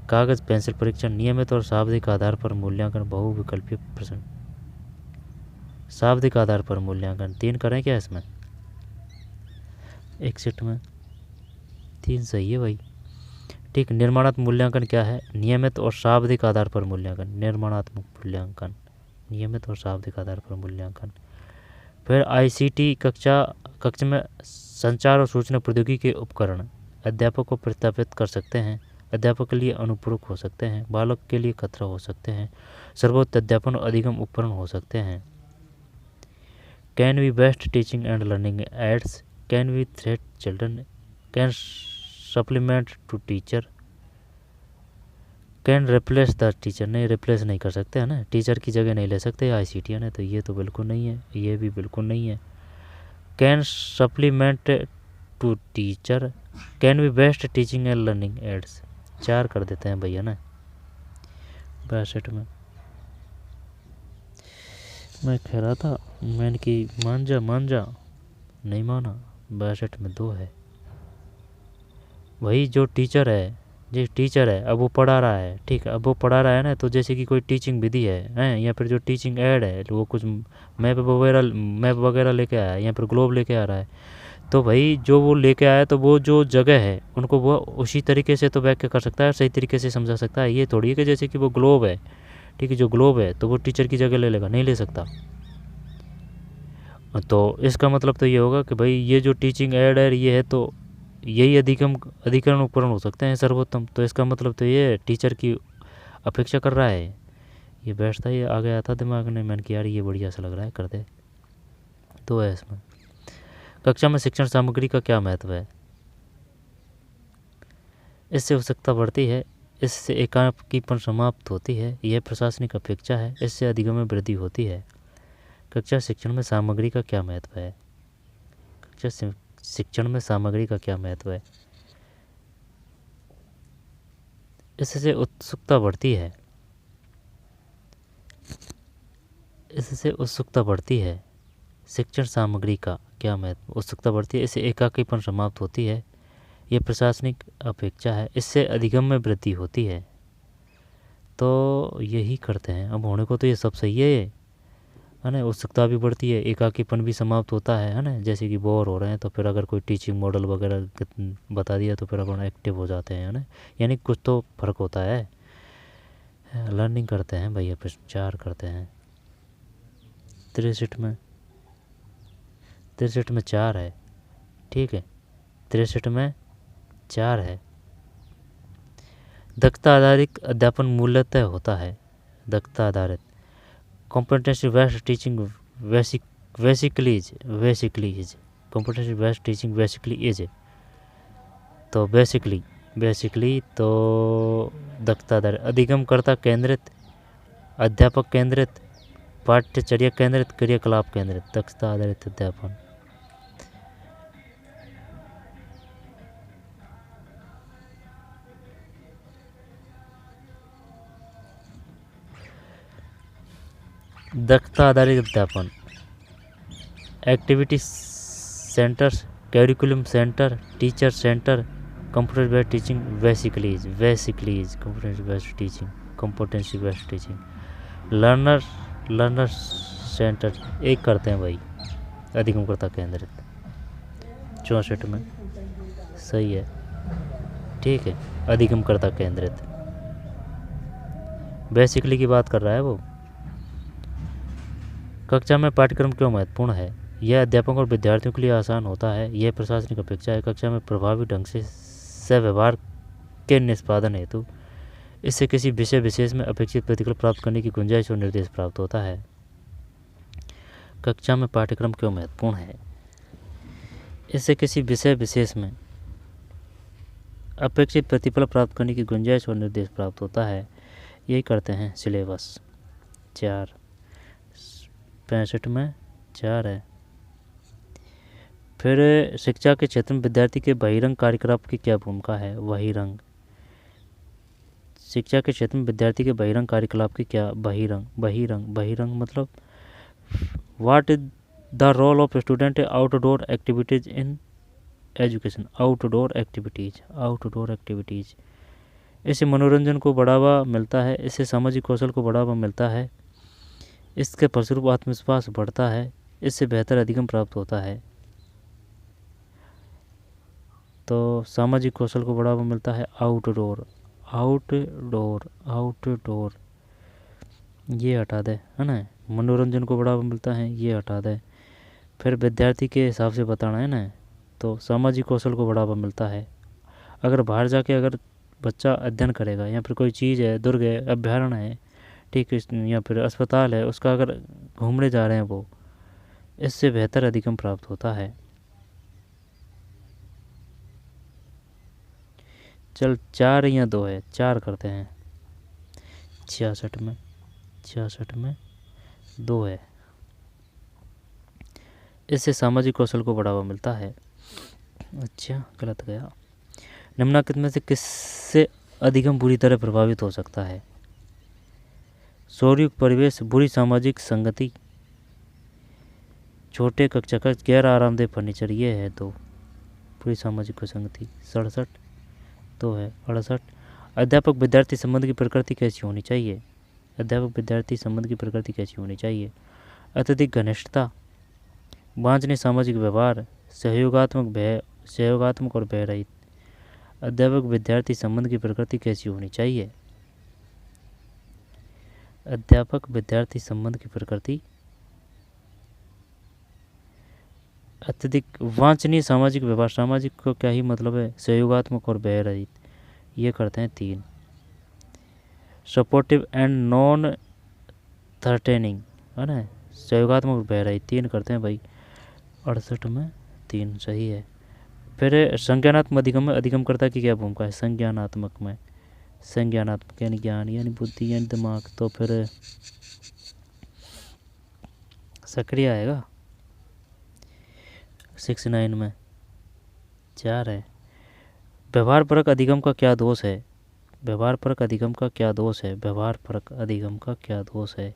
कागज पेंसिल परीक्षण, नियमित और शाब्दिक आधार पर मूल्यांकन, बहुविकल्पीय प्रश्न। शाब्दिक आधार पर मूल्यांकन 3 करें क्या इसमें? एक सेट में 3 सही है भाई, ठीक। निर्माणात्मक मूल्यांकन क्या है? नियमित और शाब्दिक आधार पर मूल्यांकन। निर्माणात्मक मूल्यांकन, नियमित और शाब्दिक आधार पर मूल्यांकन। फिर आईसीटी कक्षा में संचार और सूचना प्रौद्योगिकी के उपकरण अध्यापक को प्रस्तावित कर सकते हैं, अध्यापक के लिए अनुपूरक हो सकते हैं, बालक के लिए खतरा हो सकते हैं, सर्वोत्तम अध्यापन और अधिगम उपकरण हो सकते हैं। Can we best teaching and learning aids, can we threat children, can supplement to teacher, can replace the teacher. नहीं, रिप्लेस नहीं कर सकते है ना, टीचर की जगह नहीं ले सकते आईसीटी है ना, तो ये तो बिल्कुल नहीं है, ये भी बिल्कुल नहीं है। Can supplement to teacher, can be best teaching and learning aids, 4 कर देते हैं भैया ना। 62 में मैं कह रहा था, मैंने कि मान जा नहीं माना। 62 में 2 है। वही जो टीचर है अब वो पढ़ा रहा है, ठीक है, अब वो पढ़ा रहा है ना, तो जैसे कि कोई टीचिंग विधि है या फिर जो टीचिंग एड है, वो कुछ मैप वगैरह लेके आया है, या फिर ग्लोब लेके आ रहा है, तो भाई जो वो लेके आया तो वो जो जगह है उनको वो उसी तरीके से तो व्याख्या कर सकता है, सही तरीके से समझा सकता है। ये थोड़ी है कि जैसे कि वो ग्लोब है, ठीक है, जो ग्लोब है तो वो टीचर की जगह ले लेगा, नहीं ले सकता। तो इसका मतलब तो ये होगा कि भाई ये जो टीचिंग एड है ये है, तो यही अधिकरण उपकरण हो सकते हैं सर्वोत्तम। तो इसका मतलब तो ये टीचर की अपेक्षा कर रहा है। ये बैठता ही आ गया था दिमाग में, मैंने किया यार ये बढ़िया सा लग रहा है, कर दे। तो है इसमें। कक्षा में शिक्षण सामग्री का क्या महत्व है? इससे उत्सुकता बढ़ती है, इससे एकाकीपन समाप्त होती है, यह प्रशासनिक अपेक्षा है, इससे अधिगम में वृद्धि होती है। कक्षा शिक्षण में सामग्री का क्या महत्व है? कक्षा शिक्षण में सामग्री का क्या महत्व है? इससे उत्सुकता बढ़ती है, इससे उत्सुकता बढ़ती है। शिक्षण सामग्री का क्या महत्व? उत्सुकता बढ़ती है, इससे एकाकीपन समाप्त होती है, यह प्रशासनिक अपेक्षा है, इससे अधिगम में वृद्धि होती है। तो यही करते हैं। अब होने को तो ये सब सही है ना। उत्सुकता भी बढ़ती है, एकाकीपन भी समाप्त होता है ना। जैसे कि बोर हो रहे हैं तो फिर अगर कोई टीचिंग मॉडल वगैरह बता दिया तो फिर अपन एक्टिव हो जाते हैं ना। यानी कुछ तो फर्क होता है। लर्निंग करते हैं भैया, फिर 4 करते हैं। 63 में 4 है, ठीक है, 63 में 4 है। दक्षता आधारित अध्यापन मूलतः होता है, दक्षता आधारित competency based teaching basically is competency based teaching basically is. तो बेसिकली तो दक्षता आधारित, अधिगमकर्ता केंद्रित, अध्यापक केंद्रित, पाठ्यचर्या केंद्रित, क्रियाकलाप केंद्रित, दक्षता आधारित अध्यापन। दक्षता आधारित अध्यापन, activity centres, curriculum centre, teacher centre, computer based teaching basically is competency based teaching, learner centre. एक करते हैं भाई, अधिगमकर्ता केंद्रित। 64 में सही है, ठीक है, अधिगमकर्ता केंद्रित। बेसिकली की बात कर रहा है वो। कक्षा में पाठ्यक्रम क्यों महत्वपूर्ण है? यह अध्यापकों और विद्यार्थियों के लिए आसान होता है, यह प्रशासनिक अपेक्षा है। कक्षा में प्रभावी ढंग से सहव्यवहार के निष्पादन हेतु इससे किसी विषय विशेष में अपेक्षित प्रतिफल प्राप्त करने की गुंजाइश और निर्देश प्राप्त होता है। कक्षा में पाठ्यक्रम क्यों महत्वपूर्ण है? इससे किसी विषय विशेष में अपेक्षित प्रतिफल प्राप्त करने की गुंजाइश और निर्देश प्राप्त होता है। यही करते हैं सिलेबस। 4 65 में 4 है। फिर शिक्षा के क्षेत्र में विद्यार्थी के बहिरंग कार्यकलाप की क्या भूमिका है? बहिरंग, शिक्षा के क्षेत्र में विद्यार्थी के बहिरंग कार्यकलाप की क्या? बहिरंग मतलब what is the role of student outdoor activities in education. Outdoor activities, इससे मनोरंजन को बढ़ावा मिलता है, इससे सामाजिक कौशल को बढ़ावा मिलता है, इसके फलस्वरूप आत्मविश्वास बढ़ता है, इससे बेहतर अधिगम प्राप्त होता है। तो सामाजिक कौशल को बढ़ावा मिलता है, आउटडोर, ये हटा दे, है ना। मनोरंजन को बढ़ावा मिलता है, ये हटा दे। फिर विद्यार्थी के हिसाब से बताना है ना। तो सामाजिक कौशल को बढ़ावा मिलता है, अगर बाहर जाके अगर बच्चा अध्ययन करेगा, या फिर कोई चीज़ है, दुर्ग है, अभ्यारण्य है, ठीक है, या फिर अस्पताल है, उसका अगर घूमने जा रहे हैं वो, इससे बेहतर अधिगम प्राप्त होता है। चल 4 या 2 है, 4 करते हैं। 66 में 2 है। इससे सामाजिक कौशल को बढ़ावा मिलता है। अच्छा, गलत गया। निम्नलिखित में से किससे अधिगम बुरी तरह प्रभावित हो सकता है? शोरयुक्त परिवेश, बुरी सामाजिक संगति, छोटे कक्षा का गैर आरामदेह फर्नीचर। ये है तो बुरी सामाजिक संगति। 67 तो है 68। अध्यापक विद्यार्थी संबंध की प्रकृति कैसी होनी चाहिए? अध्यापक विद्यार्थी संबंध की प्रकृति कैसी होनी चाहिए? अत्यधिक घनिष्ठता, वांछनीय सामाजिक व्यवहार, सहयोगात्मक और भय रहित। अध्यापक विद्यार्थी संबंध की प्रकृति कैसी होनी चाहिए? अध्यापक विद्यार्थी संबंध की प्रकृति अत्यधिक वांछनीय सामाजिक व्यवहार। सामाजिक को क्या ही मतलब है? सहयोगात्मक और भय रहित। ये करते हैं 3। सपोर्टिव एंड नॉन थर्टेनिंग, है ना, सहयोगात्मक और भय रहित। 3 करते हैं भाई। 68 में 3 सही है। फिर संज्ञानात्मक अधिगम में अधिगमकर्ता की क्या भूमिका है? संज्ञानात्मक में, संज्ञानात्मक यानी ज्ञान यानी बुद्धि यानी दिमाग, तो फिर सक्रिय आएगा। 69 में 4 है। व्यवहारपरक अधिगम का क्या दोष है? व्यवहारपरक अधिगम का क्या दोष है? व्यवहारपरक अधिगम का क्या दोष है?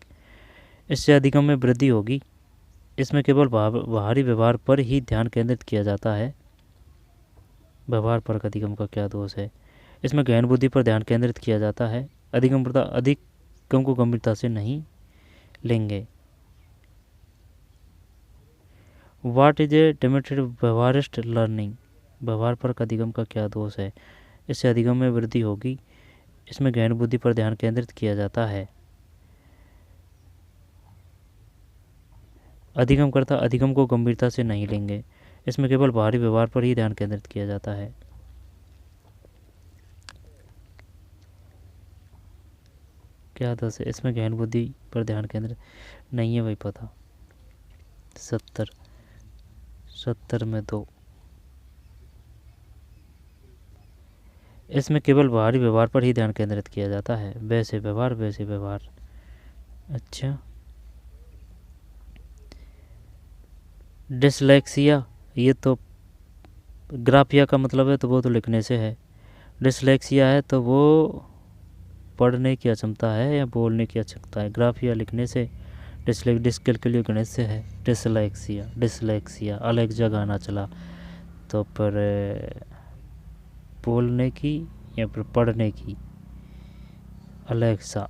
इससे अधिगम में वृद्धि होगी। इसमें केवल बाहरी व्यवहार पर ही ध्यान केंद्रित किया जाता है। व्यवहारपरक अधिगम का क्या दोष है? इसमें गहन बुद्धि पर ध्यान केंद्रित किया जाता है। अधिगम को गंभीरता से नहीं लेंगे। व्हाट इज ए डेमोन्स्ट्रेटिव व्यवहारिस्ट लर्निंग? व्यवहारपरक अधिगम का क्या दोष है? इससे अधिगम में वृद्धि होगी। इसमें गहन बुद्धि पर ध्यान केंद्रित किया जाता है। अधिगमकर्ता अधिगम को गंभीरता से नहीं लेंगे। इसमें केवल बाहरी व्यवहार पर ही ध्यान केंद्रित किया जाता है। क्या दोष है? इसमें गहन बुद्धि पर ध्यान केंद्रित नहीं है, वही पता। 70 में 2। इसमें केवल बाहरी व्यवहार पर ही ध्यान केंद्रित किया जाता है। वैसे व्यवहार, वैसे व्यवहार। अच्छा, डिसलेक्सिया, ये तो ग्राफिया का मतलब है, तो वो तो लिखने से है। डिसलेक्सिया है तो वो पढ़ने की अक्षमता है या बोलने की अक्षमता है? ग्राफिया लिखने से, डिसकैलकुलिया गणित से है। डिसलेक्सिया अलग जगह गाना चला, तो पर बोलने की या फिर पढ़ने की? अलेक्सा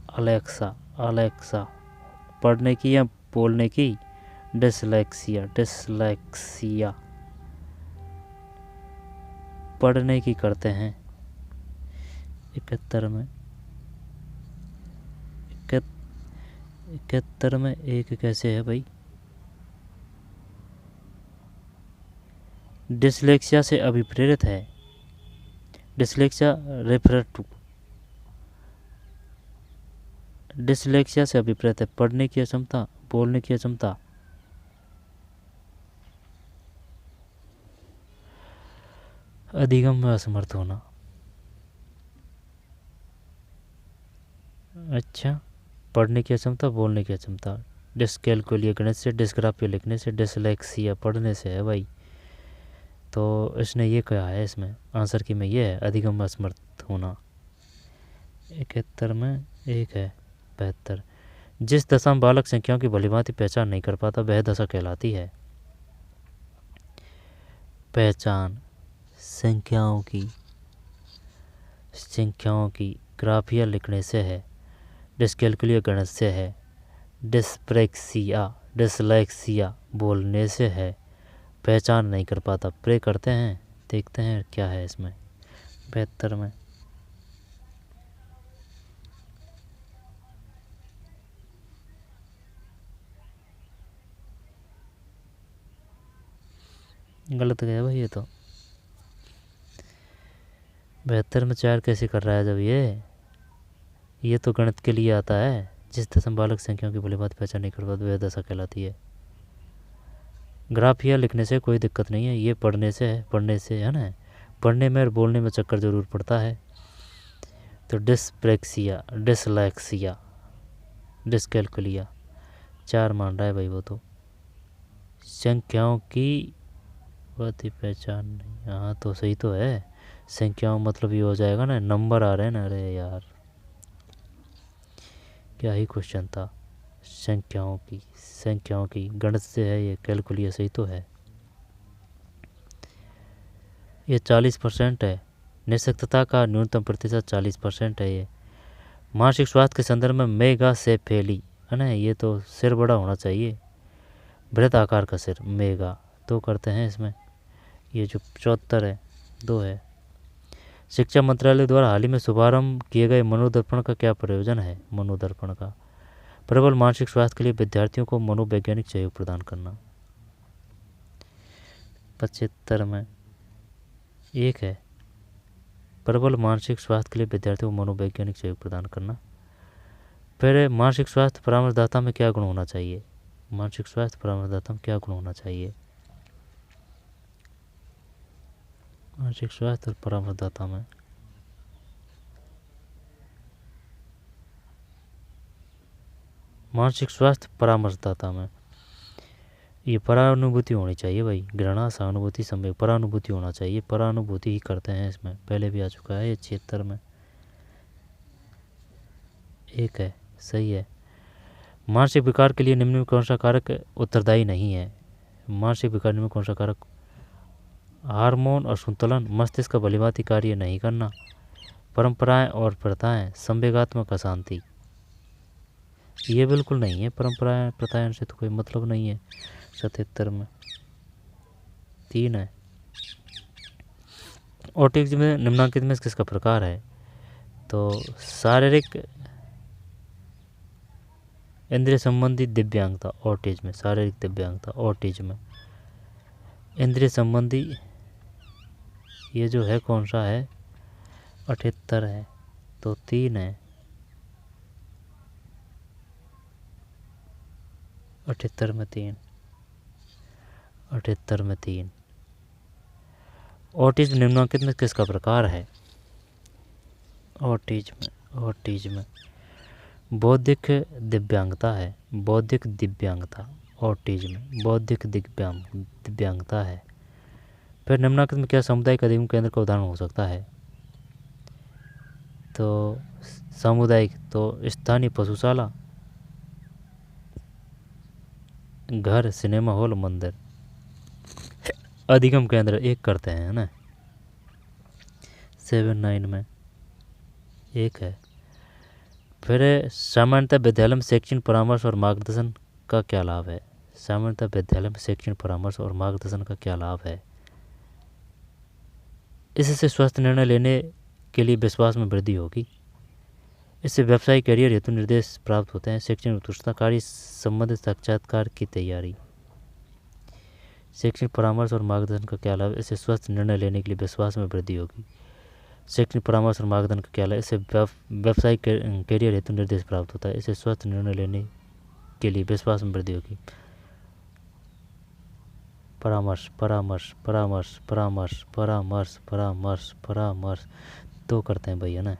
पढ़ने की या बोलने की? डिसलेक्सिया पढ़ने की करते हैं। 71 में 1 कैसे है भाई? डिसलेक्सिया से अभिप्रेरित है। डिसलेक्सिया रेफर टू, डिसलेक्सिया से अभिप्रेत है पढ़ने की अक्षमता, बोलने की अक्षमता। अधिगम में असमर्थ होना। अच्छा, पढ़ने की अक्षमता, बोलने की अक्षमता। डिसकैलकुलिया गणित से, डिस्ग्राफिया लिखने से, डिसलेक्सिया पढ़ने से है भाई। तो इसने ये कहा है, इसमें आंसर की में ये है अधिगम में असमर्थ होना। 71 में 1 है। 72, जिस दशा में बालक संख्याओं की भलीभांति पहचान नहीं कर पाता वह दशा कहलाती है। पहचान संख्याओं की ग्राफिया लिखने से है, डिसकैलकुलिया गणित से है, डिसलेक्सिया बोलने से है, पहचान नहीं कर पाता। प्रे करते हैं, देखते हैं क्या है इसमें। 72 में गलत गया भाई ये तो। 72 में 4 कैसे कर रहा है जब ये तो गणित के लिए आता है। जिस दशा बालक संख्याओं की भलीभांति पहचान नहीं कर पाता वह दशा कहलाती है। ग्राफिया लिखने से कोई दिक्कत नहीं है, ये पढ़ने से है ना। पढ़ने में और बोलने में चक्कर ज़रूर पड़ता है। तो डिसलेक्सिया, डिसकैलकुलिया 4 मान रहा है भाई वो तो। संख्याओं की पहचान नहीं, हाँ तो सही तो है। संख्याओं मतलब ये हो जाएगा ना, नंबर आ रहे हैं ना। अरे यार क्या ही क्वेश्चन था। संख्याओं की गणित से है ये, कैलकुलेशन ही तो है। ये 40% है। निःशक्तता का न्यूनतम प्रतिशत 40% है। ये मानसिक स्वास्थ्य के संदर्भ में मेगा से फैली है ना। ये तो सिर बड़ा होना चाहिए, बृहत आकार का सिर, मेगा। तो करते हैं इसमें, ये जो 74 है 2 है। शिक्षा मंत्रालय द्वारा हाल ही में शुभारंभ किए गए मनोदर्पण का क्या प्रयोजन है? मनोदर्पण का प्रबल मानसिक स्वास्थ्य के लिए विद्यार्थियों को मनोवैज्ञानिक सहयोग प्रदान करना। 75 में एक है, प्रबल मानसिक स्वास्थ्य के लिए विद्यार्थियों को मनोवैज्ञानिक सहयोग प्रदान करना। फिर मानसिक स्वास्थ्य परामर्शदाता में क्या गुण होना चाहिए? मानसिक स्वास्थ्य परामर्शदाता में क्या गुण होना चाहिए? मानसिक स्वास्थ्य और परामर्शदाता में मानसिक स्वास्थ्य परामर्शदाता में ये परानुभूति होनी चाहिए भाई। घृणा, सहानुभूति, संवेग, परानुभूति होना चाहिए। परानुभूति ही करते हैं इसमें, पहले भी आ चुका है ये 76 में। एक है, सही है। मानसिक विकार के लिए निम्न में कौन सा कारक उत्तरदायी नहीं है? मानसिक विकार में कौन सा कारक? हार्मोन और संतुलन, मस्तिष्क का भलीभांति कार्य नहीं करना, परंपराएं और प्रथाएं, संवेगात्मक अशांति। ये बिल्कुल नहीं है, परंपराएं प्रथाएं से तो कोई मतलब नहीं है। 77 में 3 है। ऑटिज्म में निम्नांकित में किसका प्रकार है? तो शारीरिक इंद्रिय संबंधी दिव्यांगता, ऑटिज्म में शारीरिक दिव्यांगता, ऑटिज्म में इंद्रिय संबंधी, ये जो है कौन सा है? 78 है, तो 3 है। 78 में 3, 78 में 3। ऑटिज्म निम्नांकित में किसका प्रकार है? ऑटिज्म बौद्धिक दिव्यांगता है, बौद्धिक दिव्यांगता। ऑटिज्म बौद्धिक दिव्यांगता है। फिर निम्नांकित में क्या सामुदायिक अधिगम केंद्र का उदाहरण हो सकता है? तो सामुदायिक, तो स्थानीय पशुशाला, घर, सिनेमा हॉल, मंदिर। अधिगम केंद्र एक करते हैं ना। 79 में एक है। फिर सामान्यतः विद्यालय में शैक्षणिक परामर्श और मार्गदर्शन का क्या लाभ है? सामान्यतः विद्यालय में शैक्षणिक परामर्श और मार्गदर्शन का क्या लाभ है? इससे स्वस्थ निर्णय लेने के लिए विश्वास में वृद्धि होगी। इससे व्यवसायिक करियर हेतु निर्देश प्राप्त होते हैं। शैक्षणिक उत्कृष्टता, कार्य संबंधित साक्षात्कार की तैयारी। शैक्षणिक परामर्श और मार्गदर्शन का क्या लाभ? इससे स्वस्थ निर्णय लेने के लिए विश्वास में वृद्धि होगी। शैक्षणिक परामर्श और मार्गदर्शन का क्या लाभ? इससे व्यवसायिक करियर हेतु निर्देश प्राप्त होता है। इससे स्वस्थ निर्णय लेने के लिए विश्वास में वृद्धि होगी। परामर्श परामर्श परामर्श परामर्श परामर्श परामर्श परामर्श तो करते हैं भैया ना।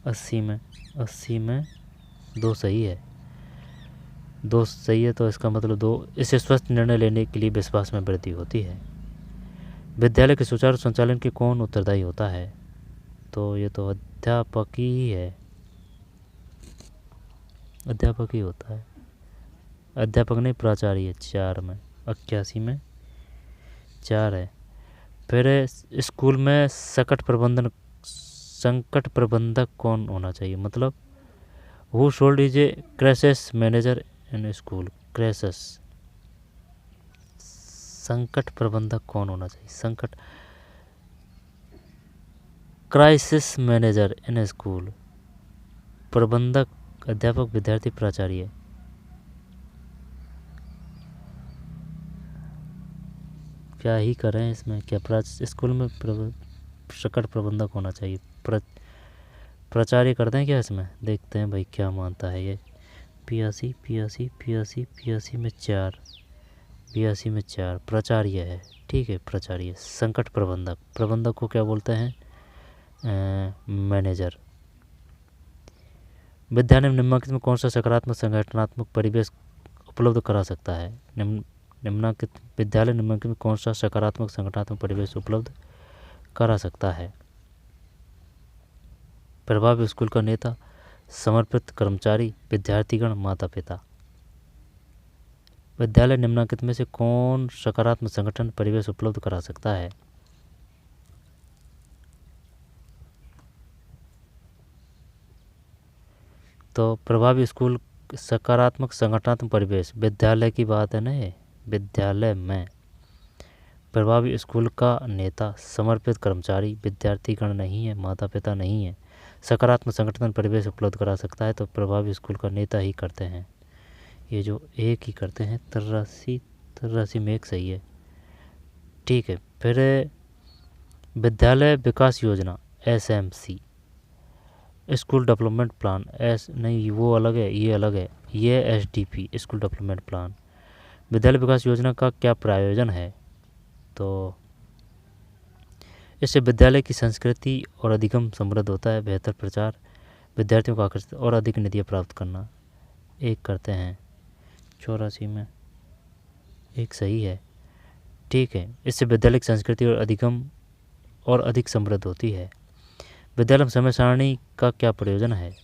80 में 2 सही है, 2 सही है, तो इसका मतलब 2। इससे स्वस्थ निर्णय लेने के लिए विश्वास में वृद्धि होती है। विद्यालय के सुचारू संचालन के कौन उत्तरदायी होता है? तो ये तो अध्यापक ही है, अध्यापक ही होता है। अध्यापक नहीं, प्राचार्य। 4 में 81 में 4 है। फिर स्कूल में संकट प्रबंधक कौन होना चाहिए? मतलब who should is a crisis manager in school? संकट प्रबंधक कौन होना चाहिए? Crisis manager in school. प्रबंधक अध्यापक, विद्यार्थी, प्राचार्य। क्या ही करें इसमें, क्या स्कूल में संकट प्रबंधक होना चाहिए? प्राचार्य करते हैं क्या इसमें? देखते हैं भाई क्या मानता है ये। 85 में 4, 82 में 4 प्राचार्य है। ठीक है, प्राचार्य। संकट प्रबंधक को क्या बोलते हैं? मैनेजर। विद्यालय में निम्नलिखित में कौन सा सकारात्मक संगठनात्मक परिवेश उपलब्ध करा सकता है? निम्नलिखित विद्यालय निम्नलिखित में कौन सा सकारात्मक संगठनात्मक परिवेश उपलब्ध करा सकता है। प्रभावी स्कूल का नेता, समर्पित कर्मचारी, विद्यार्थीगण, माता पिता। विद्यालय निम्नलिखित में से कौन सकारात्मक संगठन परिवेश उपलब्ध करा सकता है? तो प्रभावी स्कूल सकारात्मक संगठनात्मक परिवेश, विद्यालय की बात है ना, ये विद्यालय में प्रभावी स्कूल का नेता, समर्पित कर्मचारी, विद्यार्थीगण नहीं है, माता पिता नहीं है, सकारात्मक संगठन परिवेश उपलब्ध करा सकता है, तो प्रभावी स्कूल का नेता ही करते हैं। ये जो एक ही करते हैं, 83 में एक सही है। ठीक है, फिर विद्यालय विकास योजना SMC, स्कूल डेवलपमेंट प्लान नहीं, वो अलग है, ये अलग है, ये SDP स्कूल डेवलपमेंट प्लान। विद्यालय विकास योजना का क्या प्रयोजन है? तो इससे विद्यालय की संस्कृति और अधिगम समृद्ध होता है, बेहतर प्रचार, विद्यार्थियों को आकर्षित और अधिक निधियाँ प्राप्त करना। एक करते हैं, 84 में एक सही है। ठीक है, इससे विद्यालय की संस्कृति और अधिगम और अधिक समृद्ध होती है। विद्यालय में समय सारणी का क्या प्रयोजन है?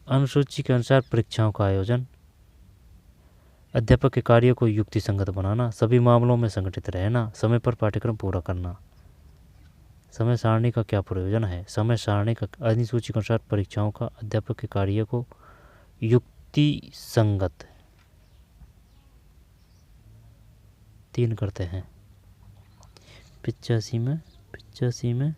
अनुसूची के अनुसार परीक्षाओं का आयोजन, अध्यापक के कार्य को युक्ति संगत बनाना, सभी मामलों में संगठित रहना, समय पर पाठ्यक्रम पूरा करना। समय सारणी का क्या प्रयोजन है? समय सारणी का अनुसूची के अनुसार परीक्षाओं का अध्यापक के कार्य को युक्ति संगत 3 करते हैं। 85 में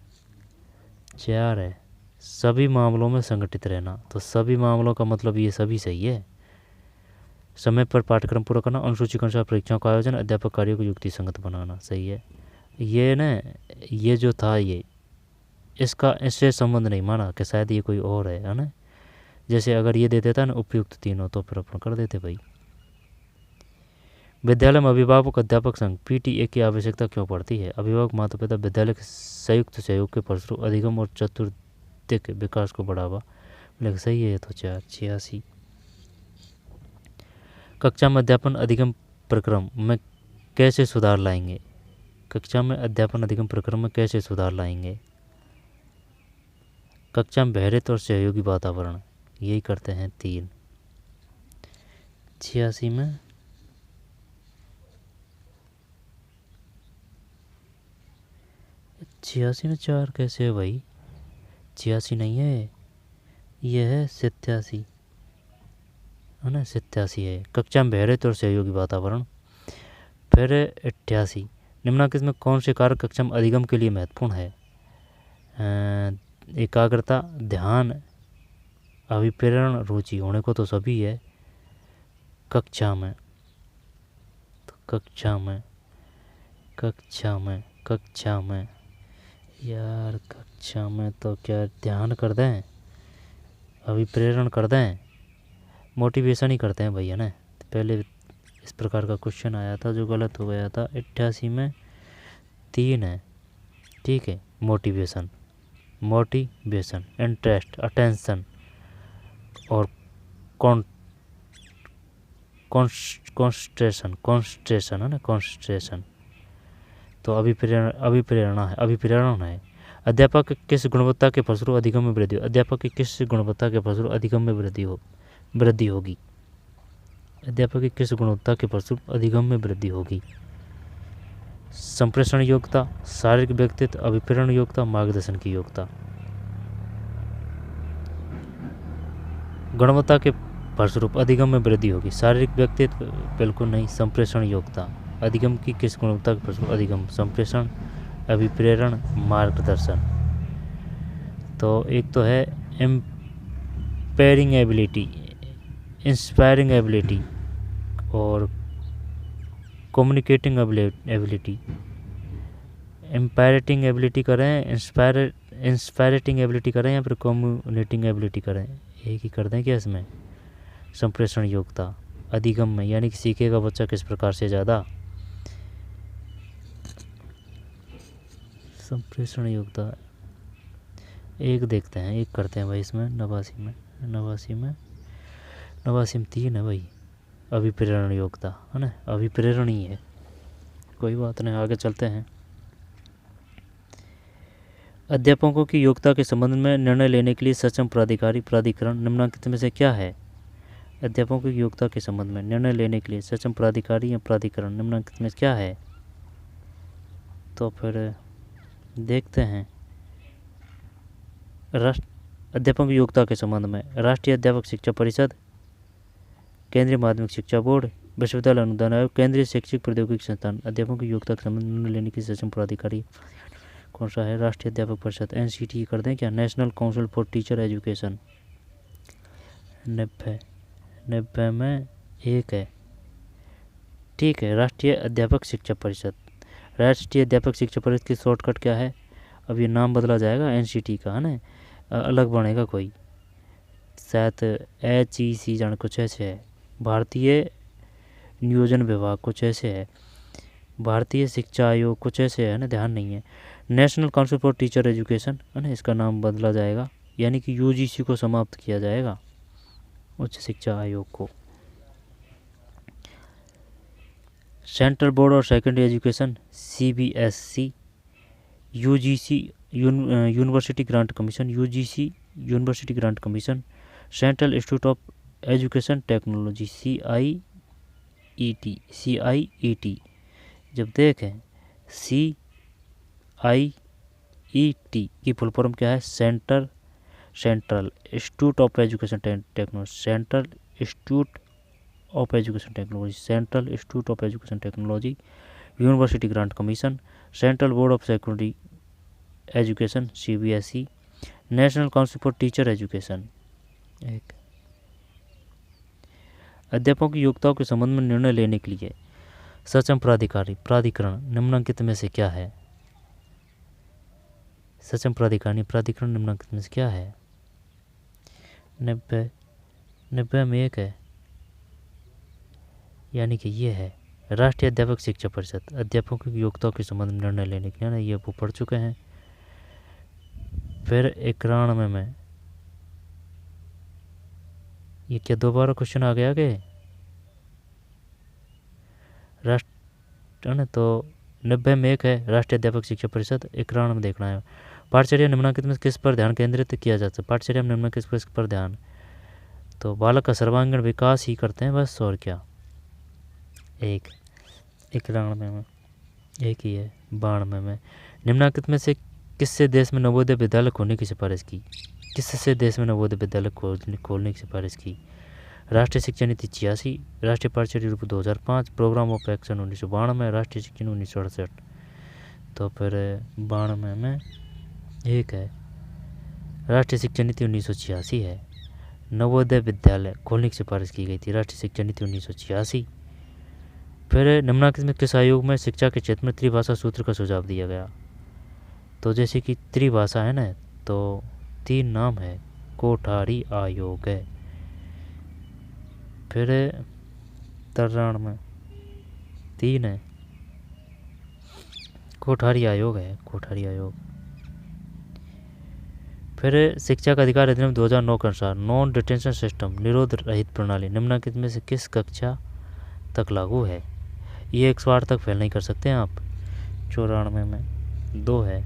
4 है, सभी मामलों में संगठित रहना, तो सभी मामलों का मतलब ये सभी सही है। समय पर पाठ्यक्रम पूरा करना, अनुसूची के अनुसार परीक्षाओं का आयोजन, अध्यापक कार्यों को युक्ति संगत बनाना, सही है। ये ना, ये जो था ये इसका इससे संबंध नहीं माना कि शायद ये कोई और है ना। जैसे अगर ये दे देता ना उपयुक्त तीनों, तो फिर अपन कर देते भाई। विद्यालय में अभिभावक अध्यापक संघ PTA की आवश्यकता क्यों पड़ती है? अभिभावक माता पिता विद्यालय के संयुक्त सहयोग के फलस्वरूप अधिगम और चतुर्दिक विकास को बढ़ावा मिलेगा, सही है। तो 86। कक्षा में अध्यापन अधिगम प्रक्रम में कैसे सुधार लाएंगे? कक्षा में अध्यापन अधिगम प्रक्रम में कैसे सुधार लाएंगे? कक्षा में बेहतर और सहयोगी वातावरण, यही करते हैं 3। 86 में 4 कैसे है भाई? 86 नहीं है, यह है 87 है ना, 87 है। कक्षा में बेहतर और सहयोगी वातावरण। फिर 88, निम्नलिखित में कौन से कारक कक्षा में अधिगम के लिए महत्वपूर्ण है? एकाग्रता, ध्यान, अभिप्रेरण, रुचि होने को तो सभी है। कक्षा में यार, कक्षा में तो क्या ध्यान कर दें, अभिप्रेरण कर दें, मोटिवेशन ही करते हैं भैया ना। पहले इस प्रकार का क्वेश्चन आया था जो गलत हो गया था। 88 में 3 है। ठीक है, मोटिवेशन, इंटरेस्ट, अटेंशन और कॉन्सेंट्रेशन है ना, कॉन्सेंट्रेशन। तो अभिप्रेरण है। अध्यापक किस गुणवत्ता के फलस्वरूप अधिगम में वृद्धि हो? अध्यापक की किस गुणवत्ता के फलस्वरूप अधिगम में वृद्धि होगी? अध्यापक की किस गुणवत्ता के फलस्वरूप अधिगम में वृद्धि होगी? संप्रेषण योग्यता, शारीरिक व्यक्तित्व, अभिप्रेरण योग्यता, मार्गदर्शन की योग्यता। गुणवत्ता के फलस्वरूप अधिगम में वृद्धि होगी। शारीरिक व्यक्तित्व बिल्कुल नहीं। संप्रेषण योग्यता, अधिगम की किस गुणवत्ता के फलस्वरूप अधिगम? संप्रेषण, अभिप्रेरण, मार्गदर्शन। तो एक तो है इंस्पायरिंग एबिलिटी और कम्युनिकेटिंग एबिलिटी। एम्पायरेटिंग एबिलिटी करें, इंस्पायरेटिंग एबिलिटी करें या फिर कम्युनिकेटिंग एबिलिटी करें, एक ही कर दें क्या इसमें? संप्रेषण योग्यता अधिगम में, यानी कि सीखेगा बच्चा किस प्रकार से ज़्यादा। संप्रेषण योग्यता एक देखते हैं, एक करते हैं भाई इसमें। 89 में 3 है भाई। अभिप्रेरण योग्यता है ना, अभिप्रेरण ही है। कोई बात नहीं, आगे चलते हैं। अध्यापकों की योग्यता के संबंध में निर्णय लेने के लिए सक्षम प्राधिकरण निम्नलिखित में से क्या है? अध्यापकों की योग्यता के संबंध में निर्णय लेने के लिए सक्षम प्राधिकारी या प्राधिकरण निम्नलिखित में क्या है? तो फिर देखते हैं। अध्यापकों की योग्यता के संबंध में राष्ट्रीय अध्यापक शिक्षा परिषद, केंद्रीय माध्यमिक शिक्षा बोर्ड, विश्वविद्यालय अनुदान आयोग, केंद्रीय शैक्षिक प्रौद्योगिकी संस्थान। अध्यापकों की योग्यता के संबंध में निर्णय लेने की सक्षम प्राधिकारी कौन सा है? राष्ट्रीय अध्यापक परिषद, NCT कर दें क्या? National council for teacher education. 90 में 1 है, ठीक है। राष्ट्रीय अध्यापक शिक्षा परिषद, राष्ट्रीय अध्यापक शिक्षा परिषद की शॉर्टकट क्या है? अब ये नाम बदला जाएगा NCT का, है ना, अलग बनेगा कोई, शायद HEC जान कुछ ऐसे है। भारतीय नियोजन विभाग कुछ ऐसे है, भारतीय शिक्षा आयोग कुछ ऐसे है ना, ध्यान नहीं है। National council for teacher education, है ना, इसका नाम बदला जाएगा, यानी कि UGC को समाप्त किया जाएगा, उच्च शिक्षा आयोग को। Central board of secondary education CBSC, UGC university grant commission, UGC university grant commission, central institute of education technology CIET। जब देखें CIET की फुल फॉर्म क्या है? Central institute of education technology, central institute of education technology, central institute of education technology, university grant commission, central board of secondary education CBSE, national council for teacher education. एक अध्यापकों की योग्यताओं के संबंध में निर्णय लेने के लिए सक्षम प्राधिकरण निम्नलिखित में से क्या है? सक्षम प्राधिकरण निम्नलिखित में से क्या है? 90 में 1 है, यानी कि ये है राष्ट्रीय अध्यापक शिक्षा परिषद। अध्यापकों की योग्यताओं के संबंध में निर्णय लेने के लिए ना, ये वो पढ़ चुके हैं। फिर 91 में ये क्या दोबारा क्वेश्चन आ गया कि राष्ट्र, तो 90 में 1 है राष्ट्रीय अध्यापक शिक्षा परिषद। 91 में देखना है पाठचर्या निम्नलिखित में किस पर ध्यान केंद्रित किया जाता है? पाठचर्या निम्नलिखित किस पर ध्यान? तो बालक का सर्वांगीण विकास ही करते हैं बस, और क्या। 91 में 1 ही है। 92 में निम्नलिखित में से किससे देश में नवोदय विद्यालय खोलने की सिफारिश की? किससे देश में नवोदय विद्यालय खोलने की सिफारिश की? राष्ट्रीय शिक्षा नीति 86, राष्ट्रीय पाठ्यचर्या रूप 2005, प्रोग्राम ऑफ एक्शन 1992, राष्ट्रीय शिक्षा 1968। तो फिर 92 में 1 है, राष्ट्रीय शिक्षा नीति 1986 है। नवोदय विद्यालय खोलने की सिफारिश की गई थी, राष्ट्रीय शिक्षा नीति 1986। फिर निम्नलिखित में किस आयोग में शिक्षा के क्षेत्र में त्रिभाषा सूत्र का सुझाव दिया गया? तो जैसे कि त्रिभाषा है ना, तो 3 नाम है, कोठारी आयोग है। फिर 93 में 3 है, कोठारी आयोग है, कोठारी आयोग। फिर शिक्षा का अधिकार अधिनियम 2009 के अनुसार नॉन डिटेंशन सिस्टम निरोध रहित प्रणाली निम्नलिखित में से किस कक्षा तक लागू है? ये 108 तक फेल नहीं कर सकते हैं आप। 94 में 2 है।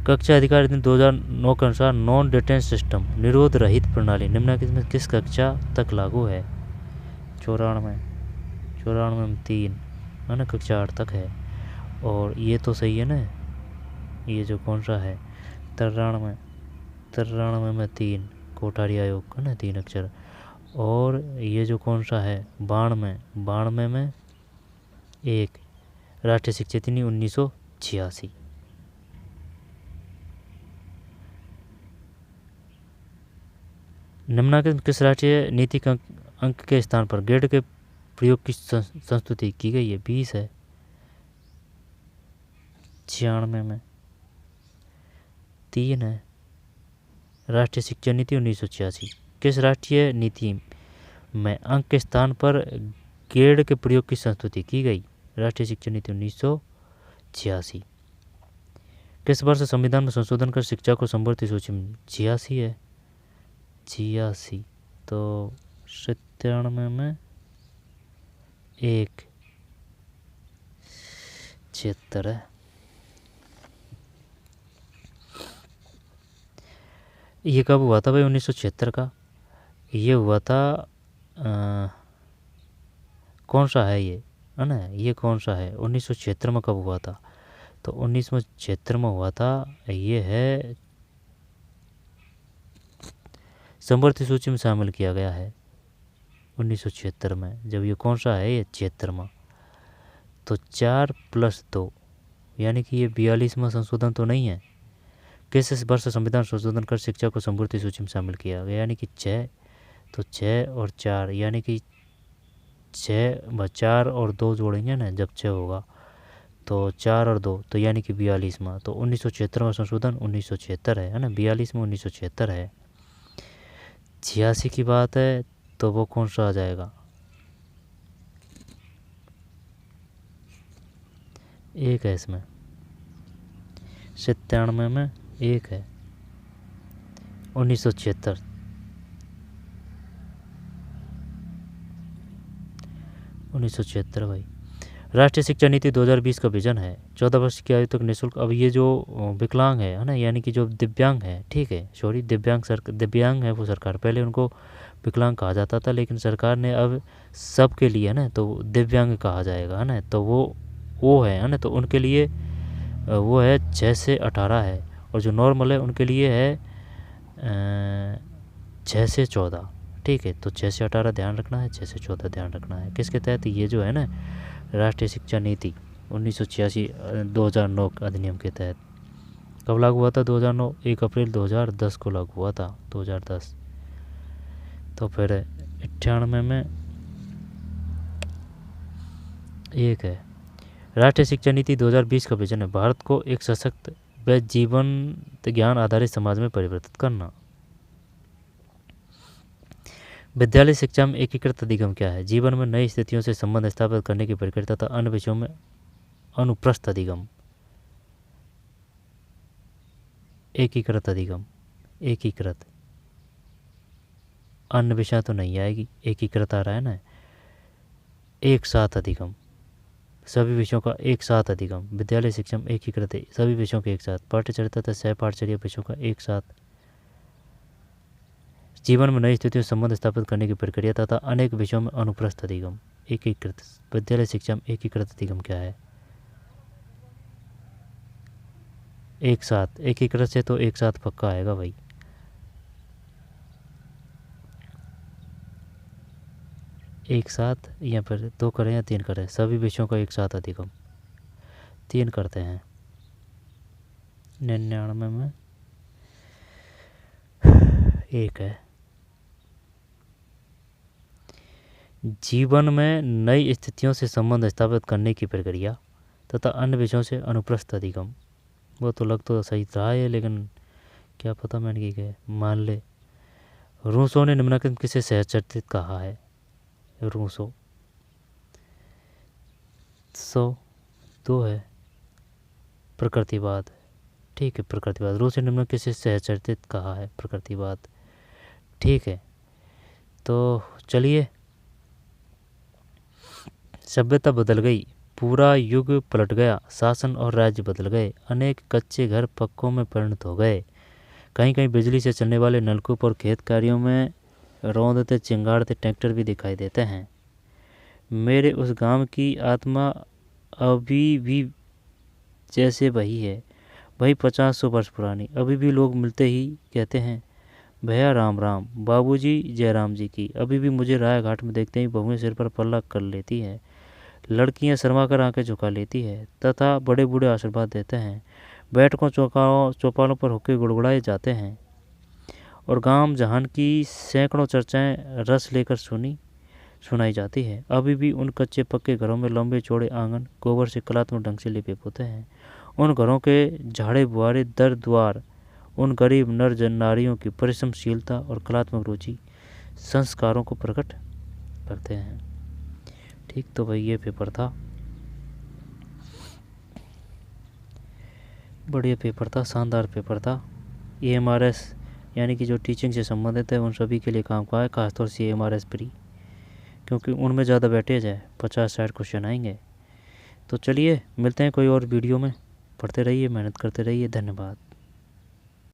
कक्षा अधिकार अधिनियम 2009 के अनुसार नॉन डिटेंशन सिस्टम निरोध रहित प्रणाली निम्नलिखित में किस कक्षा तक लागू है? 94 में 3 है ना, कक्षा 8 तक है। और ये तो सही है ना, ये जो कौन सा है 93 में 3 कोठारी आयोग का ना, 3 अक्षर। और ये जो कौन सा है 92 में 1 राष्ट्रीय शिक्षा नीति 1986। निम्नलिखित किस राष्ट्रीय नीति का अंक के स्थान पर ग्रेड के प्रयोग की संस्तुति की गई है? 20 है। 96 में 3 है, राष्ट्रीय शिक्षा नीति 1986। किस राष्ट्रीय नीति में अंक के स्थान पर ग्रेड के प्रयोग की संस्तुति की गई? राष्ट्रीय शिक्षा नीति 1986। किस वर्ष संविधान में संशोधन कर शिक्षा को समवर्ती सूची में? 86 है, 86। तो 97 में 1, 76 है। ये कब हुआ था भाई? 1976 का। ये हुआ था कौन सा है ये, है ना? ये कौन सा है? 1976 में कब हुआ था? तो 1976 में हुआ था, ये है समवर्ती सूची में शामिल किया गया है 1976 में। जब ये कौन सा है? ये 76 में। तो 4 + 2 यानी कि ये 42वां संशोधन तो नहीं है। किस वर्ष संविधान संशोधन कर शिक्षा को समवर्ती सूची में शामिल किया गया? यानी कि 6। तो 6 और 4 यानी कि 4 और 2 जोड़ेंगे ना, जब 6 होगा तो 4 और 2 तो यानी कि 42वां। तो 1976 संशोधन 1976 है ना? 42 में 1976 है। 86 की बात है तो वो कौन सा आ जाएगा? 1 है इसमें। 97 में 1 है। 1976 1976 भाई। राष्ट्रीय शिक्षा नीति 2020 का विजन है 14 वर्ष की आयु तक निःशुल्क। अब ये जो विकलांग है ना, यानी कि जो दिव्यांग है, ठीक है, सॉरी, दिव्यांग है वो सरकार, पहले उनको विकलांग कहा जाता था, लेकिन सरकार ने अब सबके लिए है ना तो दिव्यांग कहा जाएगा, है ना? तो वो है ना, तो उनके लिए वो है 6 से 18 है, और जो नॉर्मल है उनके लिए है 6 से 14, ठीक है। तो 6 से 18 ध्यान रखना है, 6 से 14 ध्यान रखना है। किसके तहत? ये जो है ना राष्ट्रीय शिक्षा नीति 1986 2009 अधिनियम के तहत। कब लागू हुआ था? 2009, 1 अप्रैल 2010 को लागू हुआ था, 2010। तो फिर 98 में 1 है। राष्ट्रीय शिक्षा नीति 2020 का विजन है भारत को एक सशक्त व जीवन ज्ञान आधारित समाज में परिवर्तित करना। विद्यालय शिक्षा में एकीकृत अधिगम क्या है? जीवन में नई स्थितियों से संबंध स्थापित करने की प्रक्रिया तथा अन्य विषयों में अनुप्रस्थ अधिगम। एकीकृत अधिगम, एकीकृत, अन्य विषय तो नहीं आएगी, एकीकृत आ रहा है ना। एक साथ अधिगम, सभी विषयों का एक साथ अधिगम। विद्यालय शिक्षा में एकीकृत है सभी विषयों के एक साथ। पाठ्यचर्या तथा सह पाठ्यचर्या विषयों का एक साथ। जीवन में नई स्थितियों से संबंध स्थापित करने की प्रक्रिया तथा अनेक विषयों में अनुप्रस्थ अधिगम। एकीकृत, विद्यालय शिक्षा में एकीकृत अधिगम क्या है? एक साथ, एकीकृत से तो एक साथ पक्का आएगा भाई। एक साथ, या फिर 2 करें या 3 करें? सभी विषयों का एक साथ अधिगम, 3 करते हैं। 99 में 1 है। जीवन में नई स्थितियों से संबंध स्थापित करने की प्रक्रिया तथा अन्य विषयों से अनुप्रस्थ अधिगम। वो तो लग तो सही रहा है, लेकिन क्या पता मैंने क्या मान ले। रूसो ने निम्नलिखित किसे सहचरित कहा है? रूसो 2 है। प्रकृतिवाद, ठीक है, प्रकृतिवाद। रूसो ने निम्नलिखित किसे सहचरित कहा है? प्रकृतिवाद, ठीक है। तो चलिए, सभ्यता बदल गई, पूरा युग पलट गया, शासन और राज्य बदल गए, अनेक कच्चे घर पक्कों में परिणत हो गए, कहीं कहीं बिजली से चलने वाले नलकूप और खेत कार्यों में रौंदते चिंगाड़ते ट्रैक्टर भी दिखाई देते हैं। मेरे उस गांव की आत्मा अभी भी जैसे वही है, वही 50-100 वर्ष पुरानी। अभी भी लोग मिलते ही कहते हैं, भैया राम राम, बाबूजी जयराम जी की। अभी भी मुझे राय घाट में देखते ही बहुएं सिर पर पल्ला कर लेती है, लड़कियां शर्मा कर आंखें झुका लेती है तथा बड़े बूढ़े आशीर्वाद देते हैं। बैठकों चौपालों पर होके गुड़गुड़ाए जाते हैं, और गांव जहान की सैकड़ों चर्चाएं रस लेकर सुनाई जाती है। अभी भी उन कच्चे पक्के घरों में लंबे चौड़े आंगन गोबर से कलात्मक ढंग से लिपे होते हैं। उन घरों के झाड़े बुआरे दर द्वार उन गरीब नर नारियों की परिश्रमशीलता और कलात्मक रुचि संस्कारों को प्रकट करते हैं। ठीक, तो भाई ये पेपर था, बढ़िया पेपर था, शानदार पेपर था। EMRS यानी कि जो टीचिंग से संबंधित है उन सभी के लिए काम का है, खासतौर से CMRS प्री, क्योंकि उनमें ज़्यादा वेटेज है, 50-60 क्वेश्चन आएंगे। तो चलिए मिलते हैं कोई और वीडियो में, पढ़ते रहिए, मेहनत करते रहिए, धन्यवाद।